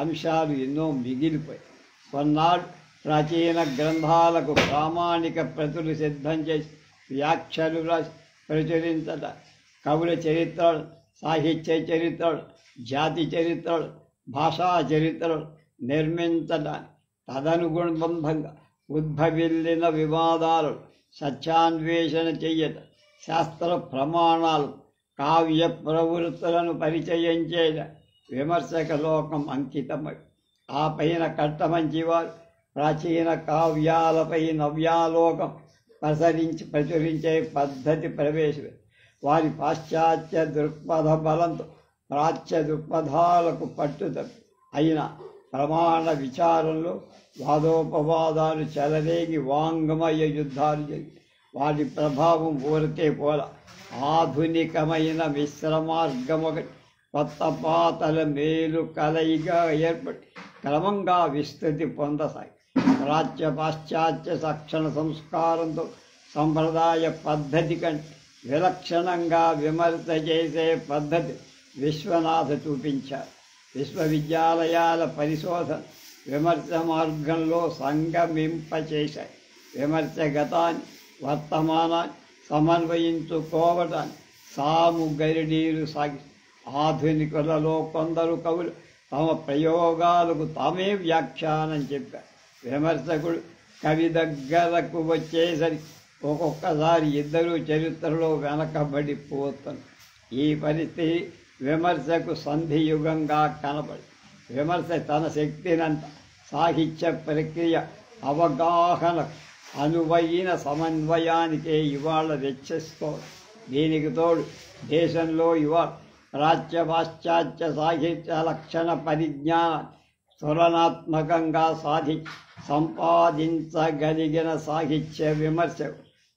అంశాలు ఎన్నో మిగిలిపోయాయి. కొన్నాళ్ళు ప్రాచీన గ్రంథాలకు ప్రామాణిక ప్రతులు సిద్ధం చేసి వ్యాఖ్యలు రాసి ప్రచురించడం, కవుల చరిత్రలు, సాహిత్య చరిత్రలు, జాతి చరిత్రలు, భాషా చరిత్రలు నిర్మించడానికి తదనుగుణంగా ఉద్భవిల్లిన వివాదాలు సత్యాన్వేషణ చెయ్యటం, శాస్త్ర ప్రమాణాలు, కావ్య ప్రవృత్తులను పరిచయం చేయడం విమర్శక లోకం అంకితమై ఆ పైన కట్టమంచివారు ప్రాచీన కావ్యాలపై నవ్యాలోకం ప్రచురించే పద్ధతి ప్రవేశమే. వారి పాశ్చాత్య దృక్పథ బలంతో ప్రాచ్య దృక్పథాలకు పట్టుదల అయిన ప్రమాణ విచారంలో వాదోపవాదాలు చెలరేగి వాంగ్మయ యుద్ధాలు జరిగి వాటి ప్రభావం ఊరికే పోల ఆధునికమైన మిశ్రమార్గం ఒకటి కొత్త పాతల మేలు కలయిగా ఏర్పడి క్రమంగా విస్తృతి పొందసాగి ప్రాచ్య పాశ్చాత్య సక్షణ సంస్కారంతో సంప్రదాయ పద్ధతి కంటే విలక్షణంగా విమర్శ చేసే పద్ధతి విశ్వనాథ చూపించారు. విశ్వవిద్యాలయాల పరిశోధన విమర్శ మార్గంలో సంగమింపచేశాయి. విమర్శ గతాన్ని వర్తమానాన్ని సమన్వయించుకోవటానికి సాము గరిడీలు సాగి ఆధునికులలో కొందరు కవులు తమ ప్రయోగాలకు తామే వ్యాఖ్యానం చెప్పారు. విమర్శకుడు కవి దగ్గరకు వచ్చేసరికి ఒక్కొక్కసారి ఇద్దరు చరిత్రలో వెనకబడిపోతుంది. ఈ పరిస్థితి విమర్శకు సంధియుగంగా కనబడి విమర్శ తన శక్తినంత సాహిత్య ప్రక్రియ అవగాహన అనువైన సమన్వయానికే ఇవాళ వెచ్చిస్తోంది. దీనికి తోడు దేశంలో ఇవాళ ప్రాచ్య పాశ్చాత్య సాహిత్య లక్షణ పరిజ్ఞానాన్ని తులనాత్మకంగా సంపాదించగలిగిన సాహిత్య విమర్శ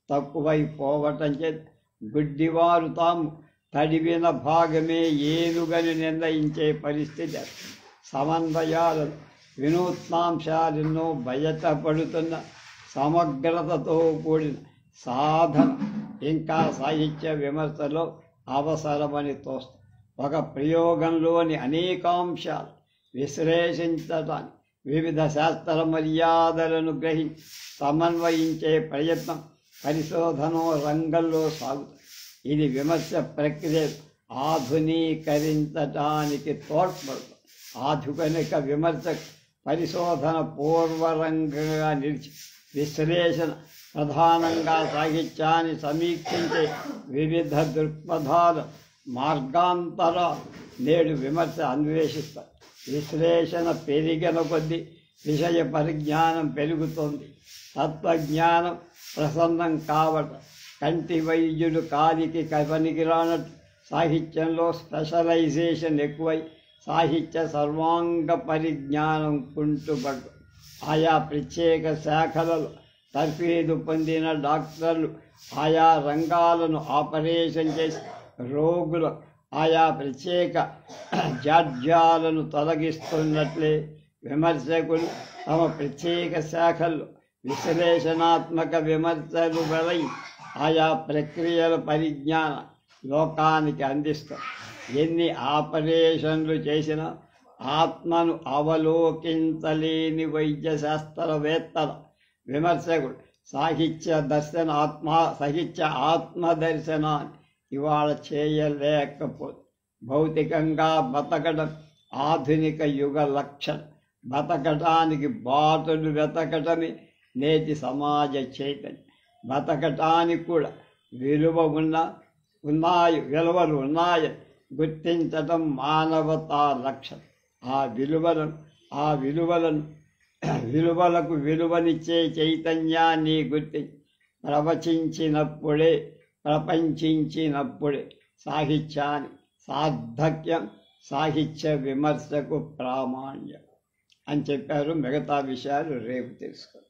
తక్కువైపోవటం చేత గుడ్డివారు తాము తడివిన భాగమే ఏనుగని నిర్ణయించే పరిస్థితి. సమన్వయాలను వినూత్నాంశాలెన్నో బయటపడుతున్న సమగ్రతతో కూడిన సాధన ఇంకా సాహిత్య విమర్శలో అవసరమని తోస్తుంది. ఒక ప్రయోగంలోని అనేకాంశాలు విశ్లేషించటానికి వివిధ శాస్త్ర మర్యాదలను గ్రహించి సమన్వయించే ప్రయత్నం పరిశోధన రంగంలో సాగుతుంది. ఇది విమర్శ ప్రక్రియ ఆధునీకరించటానికి తోడ్పడుతుంది. ఆధునిక విమర్శ పరిశోధన పూర్వరంగంగా నిలిచి విశ్లేషణ ప్రధానంగా సాహిత్యాన్ని సమీక్షించే వివిధ దృక్పథాల మార్గాంతరాలు నేడు విమర్శ అన్వేషిస్తారు. విశ్లేషణ పెరిగిన కొద్దీ విషయ పరిజ్ఞానం పెరుగుతుంది. తత్వజ్ఞానం ప్రసన్నం కావటం కంటి వైద్యుడు కాలికి పనికిరానట్టు సాహిత్యంలో స్పెషలైజేషన్ ఎక్కువై సాహిత్య సర్వాంగ పరిజ్ఞానం కుంటుపడు. ఆయా ప్రత్యేక శాఖలలో తర్ఫీదు పొందిన డాక్టర్లు ఆయా రంగాలను ఆపరేషన్ చేసి రోగుల ఆయా ప్రత్యేక జాడ్యాలను తొలగిస్తున్నట్లే విమర్శకులు తమ ప్రత్యేక శాఖల్లో విశ్లేషణాత్మక విమర్శలు వెలై ఆయా ప్రక్రియల పరిజ్ఞానం లోకానికి అందిస్తారు. ఎన్ని ఆపరేషన్లు చేసినా ఆత్మను అవలోకించలేని వైద్య శాస్త్రవేత్తల విమర్శకుడు సాహిత్య ఆత్మదర్శనాన్ని ఇవాళ చేయలేకపోతే భౌతికంగా బతకడం ఆధునిక యుగ లక్షణం. బతకటానికి బాటలు వెతకటమే నేటి సమాజ చైతన్యం. బతకటానికి కూడా విలువలు ఉన్నాయని గుర్తించటం మానవతా లక్షణం. ఆ విలువలకు విలువనిచ్చే చైతన్యాన్ని గుర్తించి ప్రపంచించినప్పుడే సాహిత్యానికి సార్థక్యం, సాహిత్య విమర్శకు ప్రామాణ్యం అని చెప్పారు. మిగతా విషయాలు రేపు తెలుసుకో.